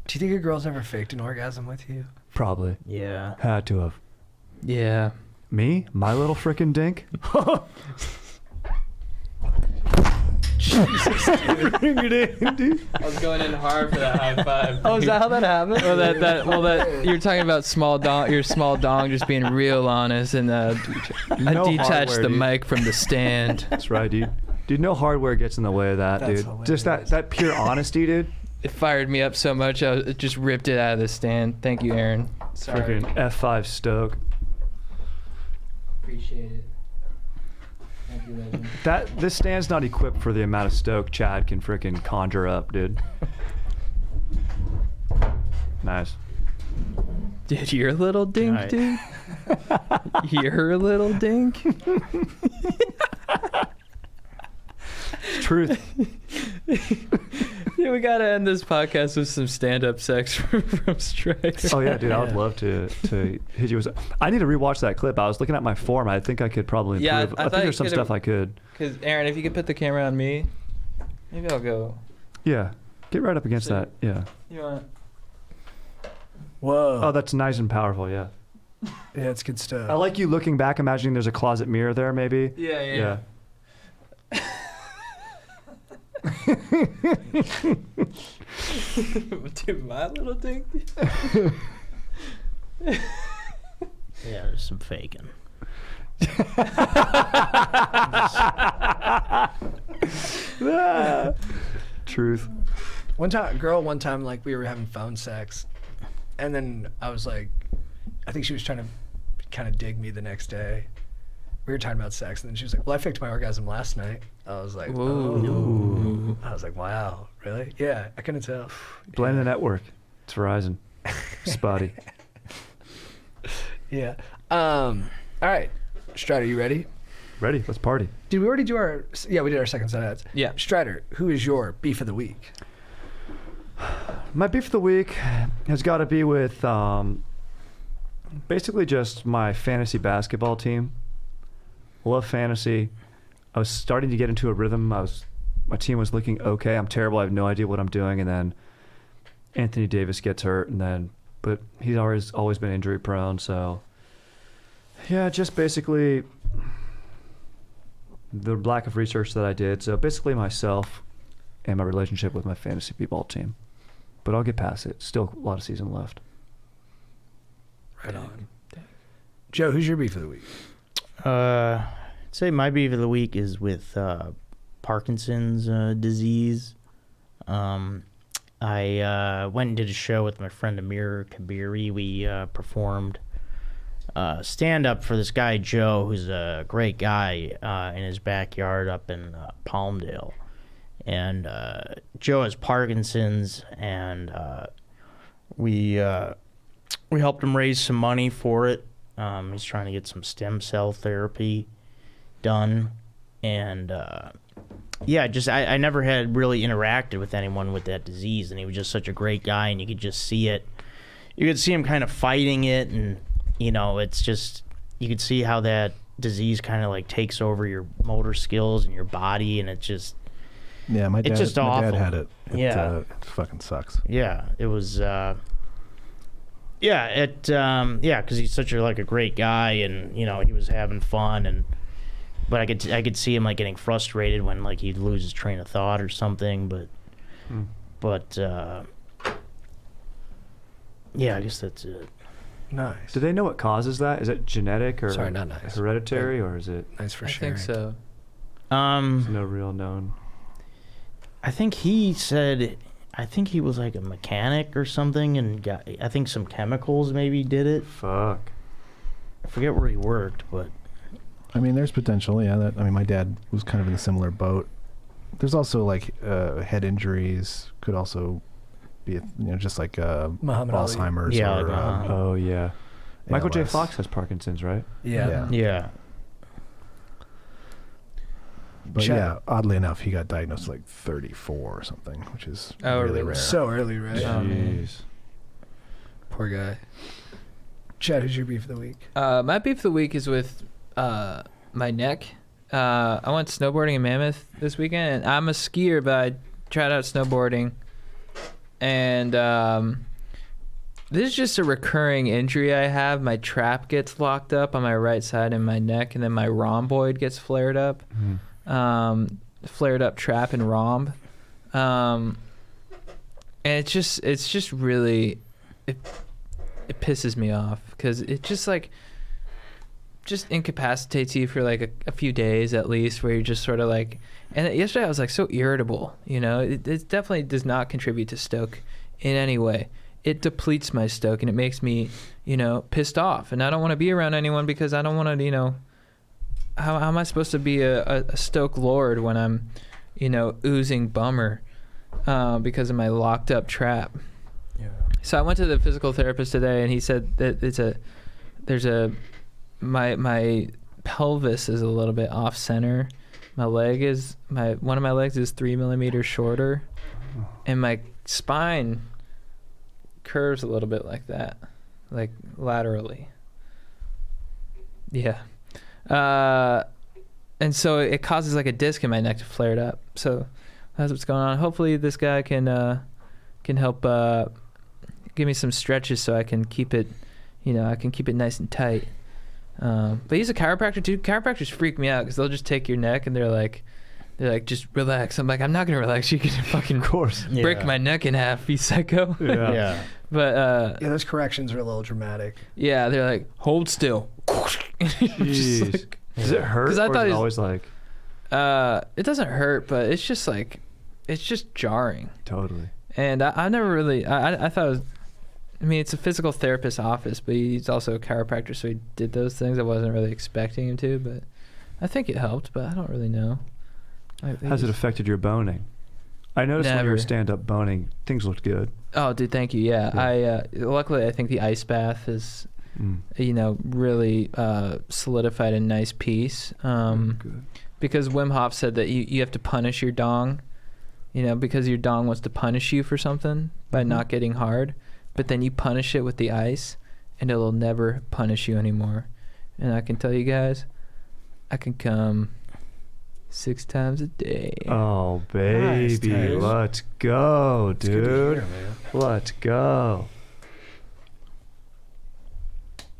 Do you think a girl's ever faked an orgasm with you? Probably. Yeah. Had to have. Yeah. Me? My little frickin' dink? I was going in hard for that high five. Oh, is that how that happened? Well, you're talking about your small dong, just being real honest, and I No detached hardware, the dude. mic from the stand. That's right, dude. Dude, no hardware gets in the way of that, That's dude. Just hilarious. that pure honesty, dude. It fired me up so much, it just ripped it out of the stand. Thank you, Aaron. Sorry. Frickin' F5 Stoke. Appreciate it. Thank you, legend. This stand's not equipped for the amount of Stoke Chad can frickin' conjure up, dude. Nice. Dude, you're a little dink, Right. dude. You're a little dink. Truth. Yeah, we gotta end this podcast with some stand-up sex from Strider. Oh yeah, dude, I would love to hit you with. I need to rewatch that clip. I was looking at my form. I think I could probably Yeah, improve. I I thought think you there's some could've- stuff I could. Because Aaron, if you could put the camera on me, maybe I'll go. Yeah, get right up against So- that. Yeah. You want? Whoa. Oh, that's nice and powerful. Yeah. Yeah, it's good stuff. I like you looking back, imagining there's a closet mirror there, maybe. Yeah. Dude, my little dink. Yeah, there's some faking. Truth. One time, like we were having phone sex, and then I was like, I think she was trying to kind of dig me the next day. We were talking about sex, and then she was like, "Well, I faked my orgasm last night." I was like, Ooh. I was like, "Wow, really?" Yeah, I couldn't tell. Blame the network. It's Verizon. Spotty. Yeah. All right, Strider, you ready? Ready? Let's party. Did we already do our? Yeah, we did our second set of ads. Yeah. Strider, who is your beef of the week? My beef of the week has got to be with basically just my fantasy basketball team. Love fantasy. I was starting to get into a rhythm. My team was looking okay. I'm terrible. I have no idea what I'm doing. And then Anthony Davis gets hurt, but he's always been injury prone. So yeah, just basically the lack of research that I did. So basically myself and my relationship with my fantasy b-ball team. But I'll get past it. Still a lot of season left. Right on. Joe, who's your beef of the week? I'd say my beef of the week is with Parkinson's disease. I went and did a show with my friend Amir Kabiri. We performed stand-up for this guy Joe, who's a great guy, in his backyard up in Palmdale. And Joe has Parkinson's, and we helped him raise some money for it. He's trying to get some stem cell therapy done, and I never had really interacted with anyone with that disease, and he was just such a great guy, and you could just see it. You could see him kind of fighting it, and it's just, you could see how that disease kind of like takes over your motor skills and your body, and it just. Yeah, my dad, It's just my dad awful. had it. Yeah. It fucking sucks. Yeah, it was. Because he's such a great guy, and he was having fun, but I could see him getting frustrated when he'd lose his train of thought or something. But I guess that's it. Nice. Do they know what causes that? Is it genetic or Sorry, not nice. hereditary, or is it Nice for I sharing. think so. no real known? I think he said. I think he was like a mechanic or something, and got. I think some chemicals maybe did it. Fuck. I forget where he worked, but. I mean, there's potential. Yeah, my dad was kind of in a similar boat. There's also head injuries could also be, just like Muhammad Ali. Alzheimer's Yeah, or Oh yeah. Michael J. ALS. Fox has Parkinson's, right? Yeah. Yeah. But Chad. yeah, oddly enough, he got diagnosed at 34 or something, which is Oh, really really? rare. So early, right? Jeez. Poor guy. Chad, who's your beef of the week? My beef of the week is with my neck. I went snowboarding in Mammoth this weekend, and I'm a skier, but I tried out snowboarding, and This is just a recurring injury I have. My trap gets locked up on my right side in my neck, and then my rhomboid gets flared up. Flared up trap and rhomb. And it's just really, it pisses me off because it just incapacitates you for like a few days at least, where you're just sort of like, and yesterday I was like so irritable, you know. It definitely does not contribute to stoke in any way. It depletes my stoke and it makes me, you know, pissed off, and I don't want to be around anyone because I don't want to, you know, how am I supposed to be a stoke lord when I'm, you know, oozing bummer because of my locked up trap. Yeah. So I went to the physical therapist today, and he said that my pelvis is a little bit off center. One of my legs is 3 millimeters shorter, and my spine curves a little bit like that, like laterally. Yeah. And so it causes like a disc in my neck to flare it up. So that's what's going on. Hopefully this guy can help give me some stretches so I can keep it, you know, I can keep it nice and tight. But he's a chiropractor too. Chiropractors freak me out because they'll just take your neck and they're like, just relax. I'm like, I'm not gonna relax. You can fucking break my neck in half, you psycho. Yeah. But Yeah, those corrections are a little dramatic. yeah, they're like, hold still. Jeez. Like, Does it hurt? 'cause I or thought is it he's- always like it doesn't hurt, but it's just like, it's just jarring. totally. And I never really, I thought it was, I mean, it's a physical therapist's office, but he's also a chiropractor, so he did those things. I wasn't really expecting him to, but I think it helped, but I don't really know. Has it affected your boning? I noticed when you were Never. stand-up boning, things looked good. Oh, dude, thank you. Yeah, luckily I think the ice bath is, you know, really solidified a nice piece. Good. Because Wim Hof said that you have to punish your dong, you know, because your dong wants to punish you for something by not getting hard, but then you punish it with the ice, and it'll never punish you anymore. And I can tell you guys, I can come 6 times a day. Oh, Nice, baby. Tyler. Let's go, It's good to dude. hear, man. Let's go.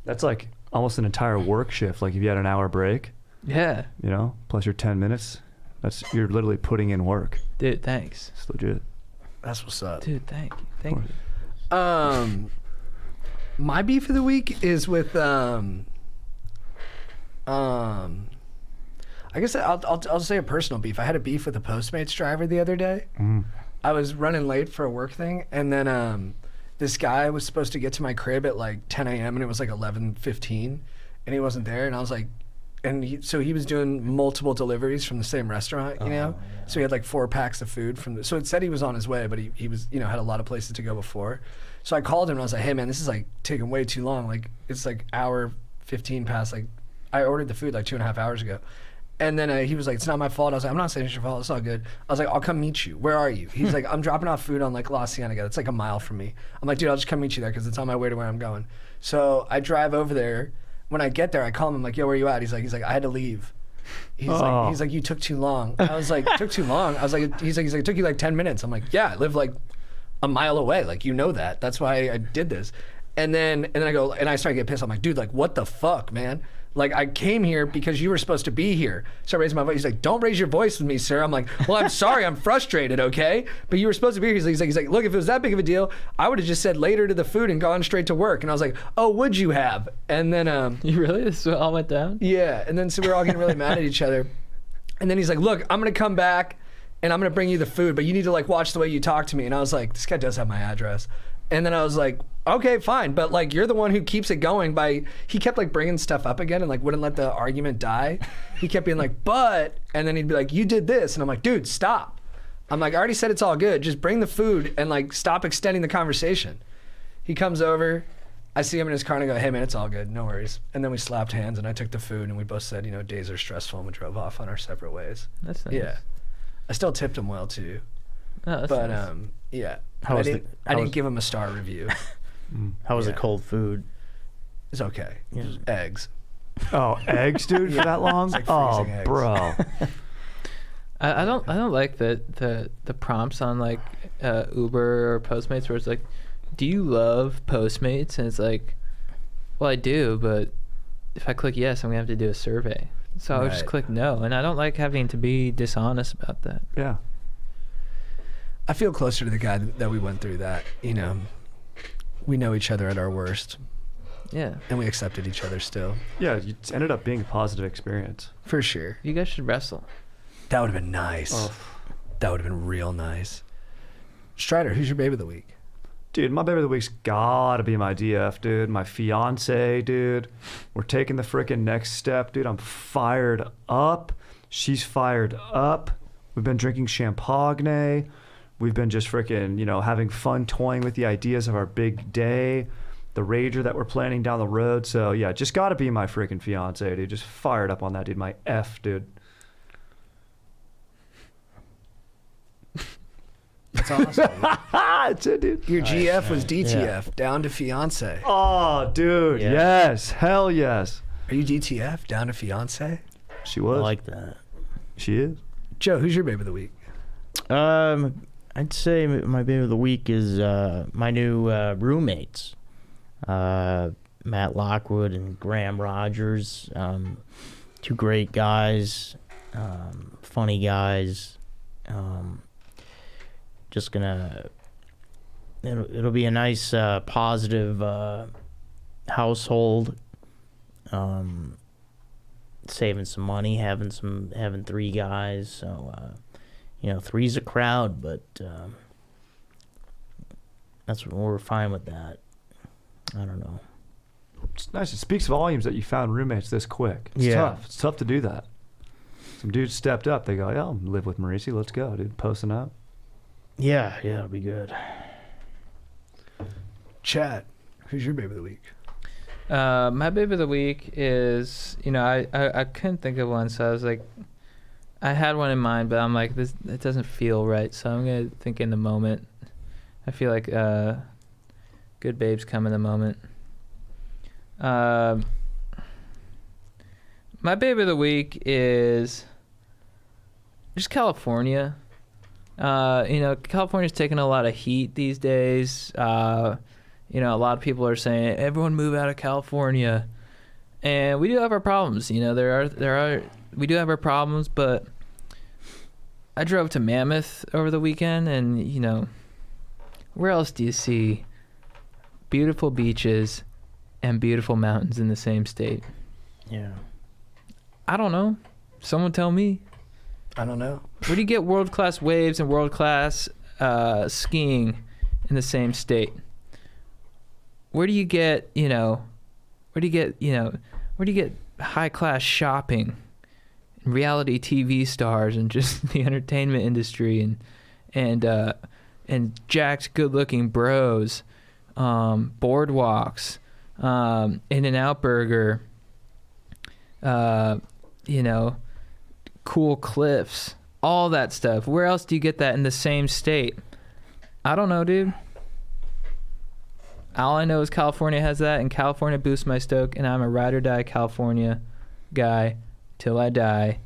That's like almost an entire work shift. Like if you had an hour break, Yeah, you know, plus your 10 minutes, you're literally putting in work. dude, thanks. It's legit. That's what's up. Dude, thank you. Thank course. you. My beef of the week is with I guess I'll say a personal beef. I had a beef with a Postmates driver the other day. I was running late for a work thing, and then this guy was supposed to get to my crib at like 10 a.m. and it was like 11:15, and he wasn't there. And I was like, so he was doing multiple deliveries from the same restaurant, you know. So he had like 4 packs of food from. So it said he was on his way, but he was, you know, had a lot of places to go before. So I called him and I was like, hey man, this is like taking way too long. Like it's like hour 15 past. Like I ordered the food like 2.5 hours ago. And then he was like, it's not my fault. I was like, I'm not saying it's your fault. It's all good. I was like, I'll come meet you. Where are you? He's like, I'm dropping off food on like La Cienega. It's like a mile from me. I'm like, dude, I'll just come meet you there because it's on my way to where I'm going. So I drive over there. When I get there, I call him. I'm like, yo, where you at? He's like, I had to leave. He's like, you took too long. I was like, took too long? I was like, he's like, it took you like 10 minutes. I'm like, yeah, I live like a mile away. Like, you know that. That's why I did this. And then I go, and I start to get pissed. I'm like, dude, like, what the fuck, man? Like, I came here because you were supposed to be here. So I raised my voice. He's like, don't raise your voice with me, sir. I'm like, well, I'm sorry. I'm frustrated, okay? But you were supposed to be here. He's like, look, if it was that big of a deal, I would have just said later to the food and gone straight to work. And I was like, oh, would you have? And then, You really? This all went down? yeah. And then so we were all getting really mad at each other. And then he's like, look, I'm going to come back and I'm going to bring you the food, but you need to like watch the way you talk to me. And I was like, this guy does have my address. And then I was like, okay, fine. But like, you're the one who keeps it going by, he kept like bringing stuff up again and like wouldn't let the argument die. He kept being like, but, and then he'd be like, you did this. And I'm like, dude, stop. I'm like, I already said it's all good. Just bring the food and like stop extending the conversation. He comes over. I see him in his car and I go, hey man, it's all good. No worries. And then we slapped hands and I took the food and we both said, you know, days are stressful, and we drove off on our separate ways. That's nice. Yeah. I still tipped him well too. Oh, that's But nice. yeah. How was I didn't give him a star review. How was the Yeah. cold food? It's okay. Yeah. Just eggs. Oh, eggs, dude, for that long? It's like Oh, freezing eggs. bro. I don't like the prompts on like Uber or Postmates where it's like, do you love Postmates? And it's like, well, I do, but if I click yes, I'm gonna have to do a survey. So I would just Right. click no, and I don't like having to be dishonest about that. Yeah. I feel closer to the guy that we went through that. You know, we know each other at our worst, Yeah, and we accepted each other still. Yeah, it ended up being a positive experience. For sure. you guys should wrestle. That would have been nice. Oh. That would have been real nice. Strider, who's your babe of the week? Dude, my baby of the week's gotta be my DF, dude. My fiance, dude. We're taking the freaking next step, dude. I'm fired up. She's fired up. We've been drinking champagne. We've been just freaking, having fun toying with the ideas of our big day, the rager that we're planning down the road. So, yeah, just gotta be my freaking fiance, dude. Just fired up on that, dude. My F, dude. That's awesome. That's it, dude. Your GF was man. DTF, down to fiance. Oh, dude. Yeah. Yes. Hell yes. Are you DTF, down to fiance? She I was. like that. She is. Joe, who's your babe of the week? I'd say my baby of the week is my new roommates, Matt Lockwood and Graham Rogers. Two great guys, funny guys. Just gonna. It'll be a nice positive household. Saving some money, having three guys. So. Three's a crowd, but that's we're fine with that. I don't know. It's nice. It speaks volumes that you found roommates this quick. It's Yeah. tough. It's tough to do that. Some dudes stepped up. They go, yeah, I'll live with Marrese. Let's go, dude. Posting up. Yeah, it'll be good. Chad, who's your babe of the week? My babe of the week is, I couldn't think of one, so I was like, I had one in mind, but I'm like, it doesn't feel right, so I'm gonna think in the moment. I feel like good babes come in the moment. My babe of the week is just California. California's taking a lot of heat these days. A lot of people are saying everyone move out of California, and we do have our problems. We do have our problems, but I drove to Mammoth over the weekend, and where else do you see beautiful beaches and beautiful mountains in the same state? Yeah. I don't know. Someone tell me. I don't know. Where do you get world-class waves and world-class skiing in the same state? Where do you get, high-class shopping and reality TV stars and just the entertainment industry and jacked good-looking bros, boardwalks, In-N-Out Burger, cool cliffs, all that stuff. Where else do you get that in the same state? I don't know, dude. All I know is California has that, and California boosts my stoke, and I'm a ride or die California guy till I die.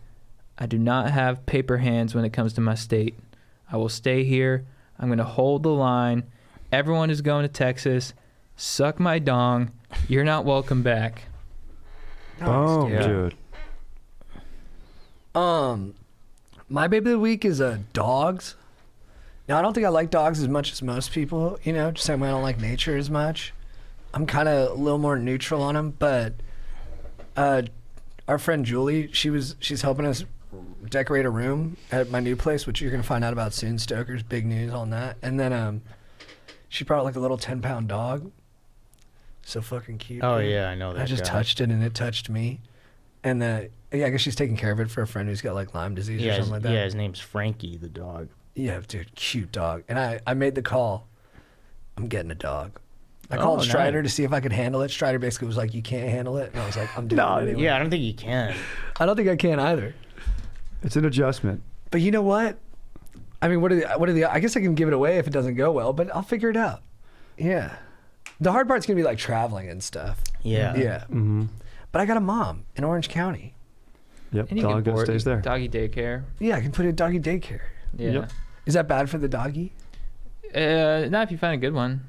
I do not have paper hands when it comes to my state. I will stay here. I'm going to hold the line. Everyone is going to Texas. Suck my dong. You're not welcome back. Boom, Yeah. dude. My baby of the week is dogs. Now, I don't think I like dogs as much as most people, just same way I don't like nature as much. I'm kind of a little more neutral on them, but our friend Julie, she's helping us decorate a room at my new place, which you're going to find out about soon. Stokers, big news on that. And then she brought like a little 10-pound dog. So fucking cute. Oh dude. yeah, I know that. I just guy. touched it and it touched me. And I guess she's taking care of it for a friend who's got like Lyme disease or something like that. Yeah, his name's Frankie the dog. Yeah, dude, cute dog. And I made the call. I'm getting a dog. I called Strider to see if I could handle it. Strider basically was like, "You can't handle it," and I was like, "I'm doing it anyway." Yeah, I don't think you can. I don't think I can either. It's an adjustment. But you know what? I mean, what are the? I guess I can give it away if it doesn't go well, but I'll figure it out. Yeah. The hard part's gonna be like traveling and stuff. Yeah. Yeah. Mm-hmm. But I got a mom in Orange County. Yep, And you dog get bored. stays there. Doggy daycare. Yeah, I can put it in doggy daycare. Yeah. Yep. Is that bad for the doggy? Not if you find a good one.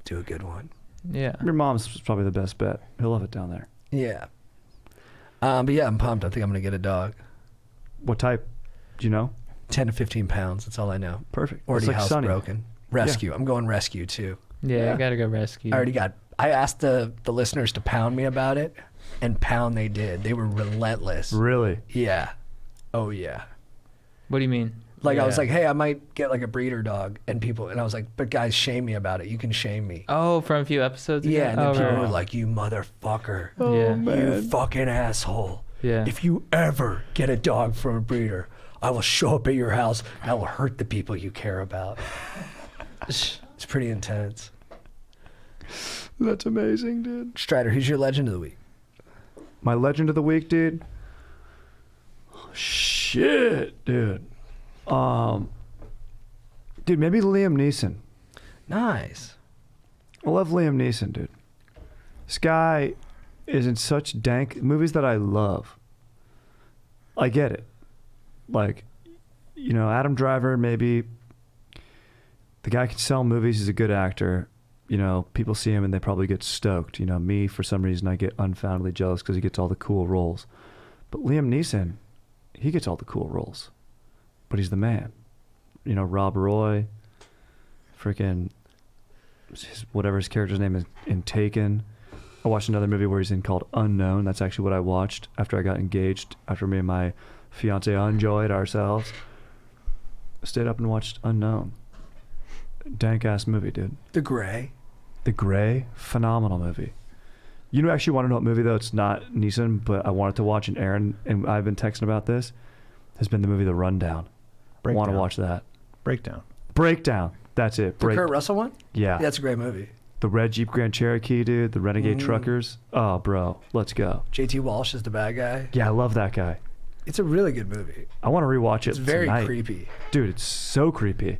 do a good one. Yeah. Your mom's probably the best bet. He'll love it down there. Yeah. But yeah, I'm pumped. I think I'm gonna get a dog. What type? Do you know? 10 to 15 pounds. That's all I know. Perfect. Already It's like Sunny. housebroken. Rescue. I'm going rescue too. Yeah, I gotta go rescue. I asked the listeners to pound me about it, and pound they did. They were relentless. Really? Yeah. Oh yeah. What do you mean? Like I was Yeah. like, hey, I might get like a breeder dog, and I was like, but guys, shame me about it. You can shame me. Oh, from a few episodes ago? Yeah, and then Oh, people right. were like, you motherfucker. Yeah. You fucking asshole. Yeah. If you ever get a dog from a breeder, I will show up at your house and I will hurt the people you care about. It's pretty intense. That's amazing, dude. Strider, who's your legend of the week? My legend of the week, dude. Shit, dude. Dude, maybe Liam Neeson. Nice. I love Liam Neeson, dude. This guy is in such dank movies that I love. I get it. Like, you know, Adam Driver, maybe the guy can sell movies. He's a good actor. You know, people see him and they probably get stoked. You know, me, for some reason, I get unfoundedly jealous because he gets all the cool roles. But Liam Neeson, he gets all the cool roles. But he's the man. You know, Rob Roy, freaking, whatever his character's name is in Taken. I watched another movie where he's in called Unknown. That's actually what I watched after I got engaged, after me and my fiance enjoyed ourselves. Stayed up and watched Unknown. Dank ass movie, dude. The Gray. The Gray, phenomenal movie. You actually want to know what movie though? It's not Neeson, but I wanted to watch, and Aaron and I've been texting about this. Has been the movie The Rundown. I want to watch that. Breakdown. That's it. The Kurt Russell one? Yeah. That's a great movie. The red Jeep Grand Cherokee, dude. The Renegade Truckers. Oh, bro. Let's go. JT Walsh is the bad guy. Yeah, I love that guy. It's a really good movie. I want to rewatch it. It's very tonight. creepy. Dude, it's so creepy.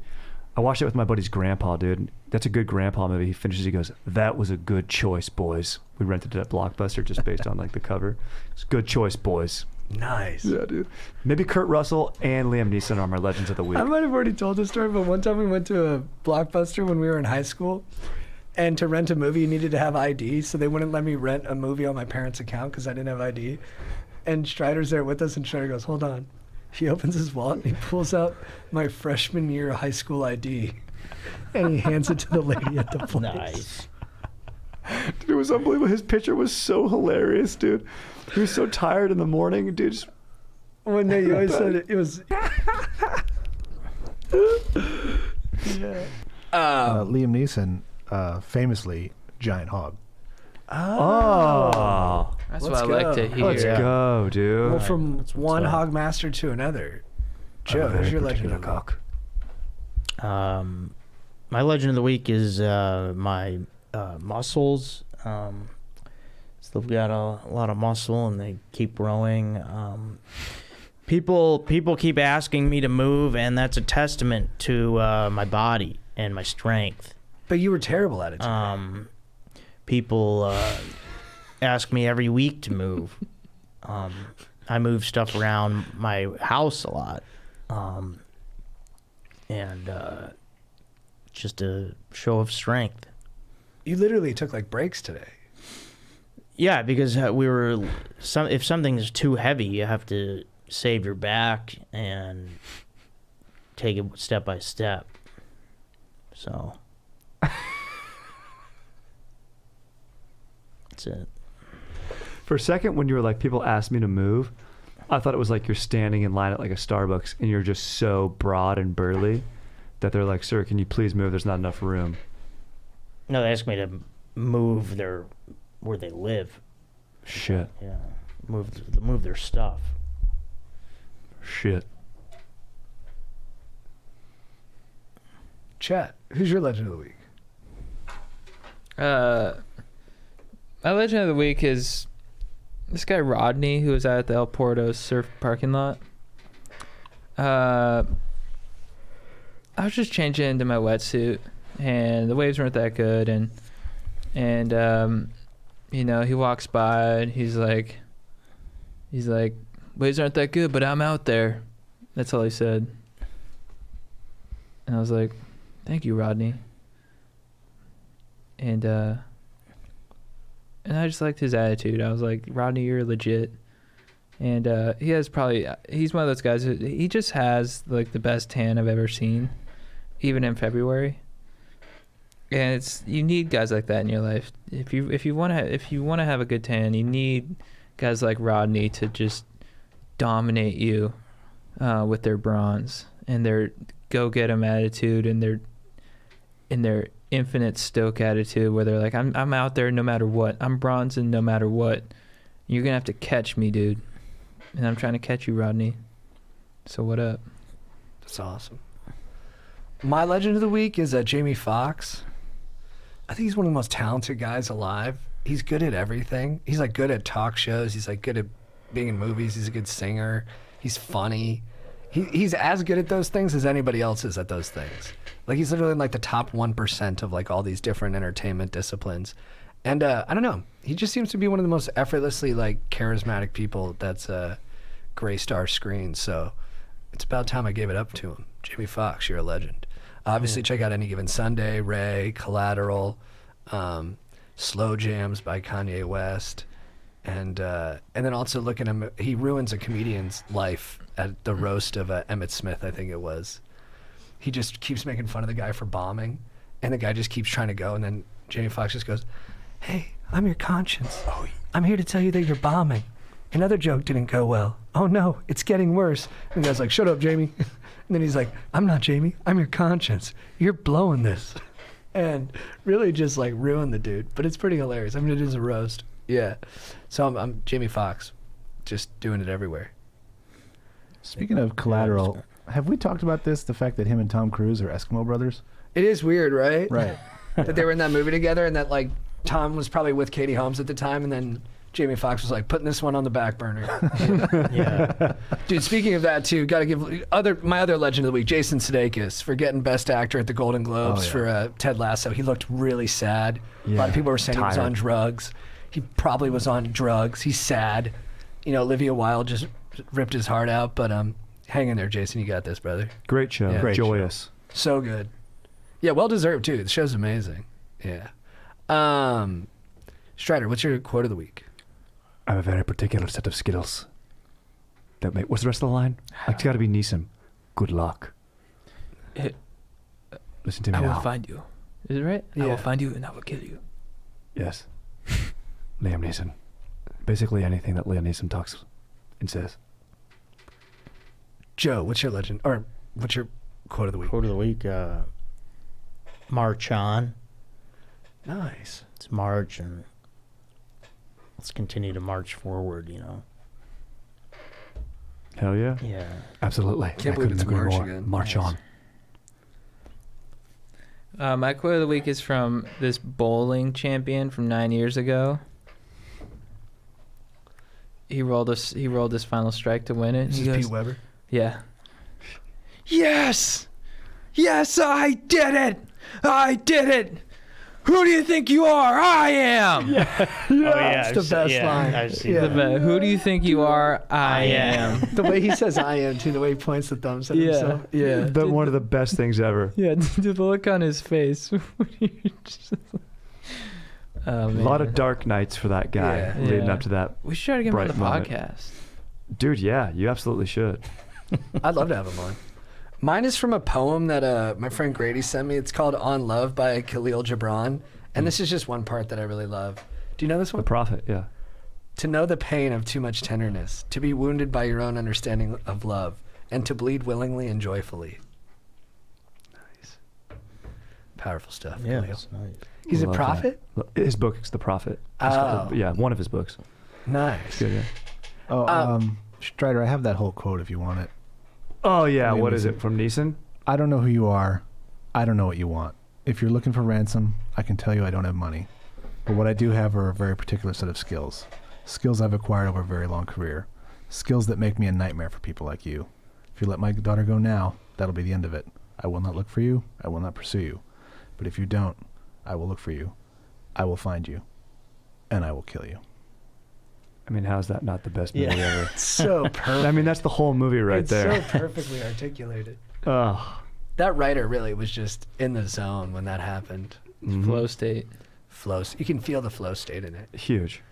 I watched it with my buddy's grandpa, dude. That's a good grandpa movie. He finishes, he goes, "That was a good choice, boys." We rented it at Blockbuster just based on like the cover. It's a good choice, boys. Nice. Yeah, dude. Maybe Kurt Russell and Liam Neeson are my legends of the week. I might have already told this story, but one time we went to a Blockbuster when we were in high school, and to rent a movie, you needed to have ID, so they wouldn't let me rent a movie on my parents' account because I didn't have ID. And Strider's there with us, and Strider goes, "Hold on." He opens his wallet and he pulls out my freshman year high school ID, and he hands it to the lady at the place. Nice. Dude, it was unbelievable. His picture was so hilarious, dude. He was so tired in the morning, dude. Just, One day you always said it was. Yeah. Liam Neeson, famously giant hog. oh, That's Let's what I like go. to hear. let's go, dude. Well, from That's what's one up. hog master to another. Joe, I'm a who's very your legend particular of the week? cock. My legend of the week is my muscles. Still got a lot of muscle, and they keep growing. People keep asking me to move, and that's a testament to my body and my strength. But you were terrible at it. Today. People ask me every week to move. I move stuff around my house a lot, and just a show of strength. You literally took like breaks today. Yeah, because if something is too heavy, you have to save your back and take it step by step. So that's it. For a second, when you were like, people asked me to move, I thought it was like you're standing in line at like a Starbucks and you're just so broad and burly that they're like, "Sir, can you please move? There's not enough room." No, they asked me to move where they live. Shit. Yeah, move their stuff. Shit. Chat, who's your legend of the week? My legend of the week is this guy Rodney, who was out at the El Porto surf parking lot. I was just changing into my wetsuit, and the waves weren't that good, and you know, he walks by and he's like, "Waves aren't that good, but I'm out there." That's all he said. And I was like, "Thank you, Rodney." and I just liked his attitude. I was like, Rodney, you're legit. And he's one of those guys he just has like the best tan I've ever seen, even in February. And you need guys like that in your life. If you want to have a good tan, you need guys like Rodney to just dominate you with their bronze and their go get 'em attitude and their infinite stoke attitude, where they're like, I'm out there no matter what. I'm bronzing no matter what. You're gonna have to catch me, dude. And I'm trying to catch you, Rodney. So what up? That's awesome. My legend of the week is Jamie Foxx. I think he's one of the most talented guys alive. He's good at everything. He's like good at talk shows. He's like good at being in movies. He's a good singer. He's funny. He's as good at those things as anybody else is at those things. Like he's literally in like the top 1% of like all these different entertainment disciplines. And I don't know. He just seems to be one of the most effortlessly like charismatic people that's graced our screen. So it's about time I gave it up to him. Jamie Foxx, you're a legend. Obviously, check out Any Given Sunday, Ray, Collateral, Slow Jams by Kanye West, and then also look at him. He ruins a comedian's life at the roast of Emmett Smith, I think it was. He just keeps making fun of the guy for bombing, and the guy just keeps trying to go, and then Jamie Foxx just goes, "Hey, I'm your conscience. I'm here to tell you that you're bombing. Another joke didn't go well. Oh no, it's getting worse." And the guy's like, "Shut up, Jamie." And then he's like, "I'm not Jamie. I'm your conscience. You're blowing this." And really just like ruined the dude. But it's pretty hilarious. I mean, it is a roast. Yeah. So I'm Jamie Foxx, just doing it everywhere. Speaking of Collateral, have we talked about this? The fact that him and Tom Cruise are Eskimo brothers? It is weird, right? Right. That they were in that movie together, and that like Tom was probably with Katie Holmes at the time, and then Jamie Foxx was like putting this one on the back burner. Yeah. Dude, speaking of that too, gotta give my other legend of the week, Jason Sudeikis, for getting Best Actor at the Golden Globes for Ted Lasso. He looked really sad. A lot of people were saying he was on drugs. He probably was on drugs. He's sad. You know, Olivia Wilde just ripped his heart out, but hang in there, Jason. You got this, brother. Great show. Yeah. Great joyous. So good. Yeah, well deserved too. The show's amazing. Yeah. Strider, what's your quote of the week? I have a very particular set of skills. What's the rest of the line? It's got to be Neeson. Good luck. Listen to me I now. will find you. Is it right? I Yeah. will find you and I will kill you. Yes. Liam Neeson. Basically anything that Liam Neeson talks and says. Joe, what's your legend? Or what's your quote of the week? Quote of the week, march on. Nice. It's March, and let's continue to march forward, you know. Hell yeah. Yeah. Absolutely. Can't I believe couldn't it's agree March more. again. March Yes. on. My quote of the week is from this bowling champion from 9 years ago. He rolled his final strike to win it. This He is goes, Pete Weber. yeah. Yes! Yes, I did it! I did it! Who do you think you are? I am! Oh yeah, It's the best line. I've seen Yeah. that. Who do you think you are? I am. The way he says "I am" too, the way he points the thumbs at Yeah. himself. Yeah. One of the best things ever. Yeah, the look on his face. Oh, A man. lot of dark nights for that guy Yeah. leading Yeah. up to that. We should try to get him on the bright moment. podcast. Dude, yeah, you absolutely should. I'd love to have him on. Mine is from a poem that my friend Grady sent me. It's called "On Love" by Khalil Gibran. And this is just one part that I really love. Do you know this The one? Prophet, yeah. To know the pain of too much tenderness, to be wounded by your own understanding of love, and to bleed willingly and joyfully. Nice. Powerful stuff. Yeah, Khalil. that's nice. He's a Love prophet? that. His book is The Prophet. It's Oh. yeah, one of his books. Nice. Good, yeah. Oh, Strider, I have that whole quote if you want it. Oh, yeah, Liam what is Neeson. it, from Neeson? I don't know who you are. I don't know what you want. If you're looking for ransom, I can tell you I don't have money. But what I do have are a very particular set of skills. Skills I've acquired over a very long career. Skills that make me a nightmare for people like you. If you let my daughter go now, that'll be the end of it. I will not look for you. I will not pursue you. But if you don't, I will look for you. I will find you. And I will kill you. I mean, how's that not the best movie Yeah. ever? So perfect. I mean, that's the whole movie right it's there. so perfectly articulated. Oh, That writer really was just in the zone when that happened. mhm. Flow state. Flow. You can feel the flow state in it. Huge.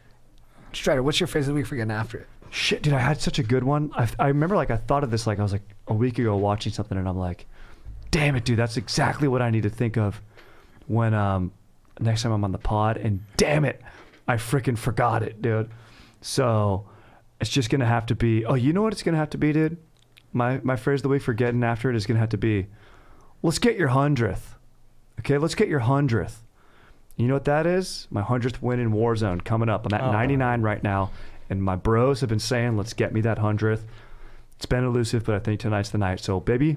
Strider, what's your phrase of the week for getting after it? Shit, dude, I had such a good one. I remember like I thought of this like I was like a week ago watching something and I'm like, damn it, dude, that's exactly what I need to think of when next time I'm on the pod. And damn it, I freaking forgot it, dude. So it's just gonna have to be. Oh, you know what it's gonna have to be, dude? My phrase of the week for getting after it is gonna have to be, let's get your 100th. Okay, let's get your 100th. You know what that is? My 100th win in Warzone coming up. I'm at 99 right now. And my bros have been saying, let's get me that 100th. It's been elusive, but I think tonight's the night. So, baby,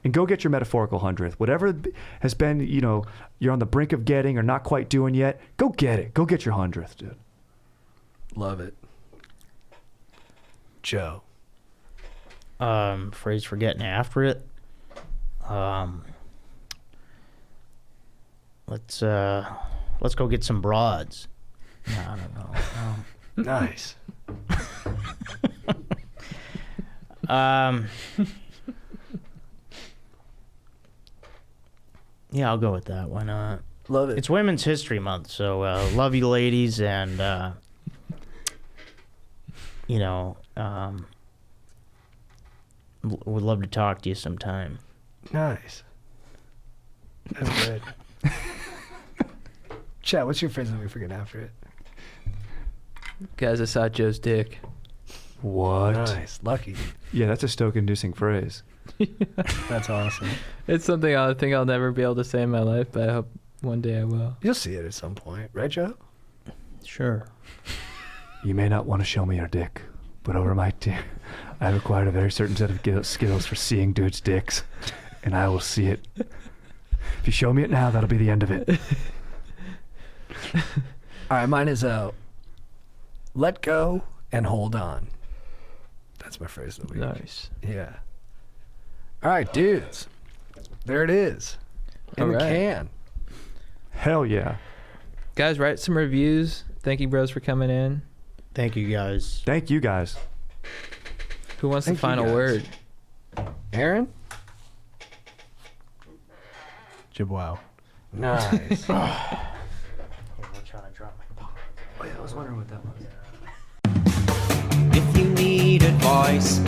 and go get your metaphorical 100th. Whatever has been, you know, you're on the brink of getting or not quite doing yet, go get it. Go get your 100th, dude. Love it. Joe. Phrase for getting after it. Let's go get some broads. No, I don't know. Nice. Yeah, I'll go with that. Why not? Love it. It's Women's History Month, so love you, ladies, and you know, would love to talk to you sometime. Nice. That's good. Chat, what's your phrase of the week for getting after it? Guys, I saw Joe's dick. What? Nice. Lucky. Yeah, that's a Stoke-inducing phrase. That's awesome. It's something I think I'll never be able to say in my life, but I hope one day I will. You'll see it at some point. Right, Joe? Sure. You may not want to show me your dick, but over my dick, I've acquired a very certain set of skills for seeing dudes' dicks, and I will see it. If you show me it now, that'll be the end of it. All right, mine is let go and hold on. That's my phrase of the week. Nice. Yeah. All right, dudes. There it is. In All the right. can. Hell yeah. Guys, write some reviews. Thank you, bros, for coming in. Thank you, guys. Thank you guys. Who wants Thank the you, final guys. word? Aaron? Jibwow. Nice. I'm trying to drop my phone. Oh yeah, I was wondering what that was. If you need advice,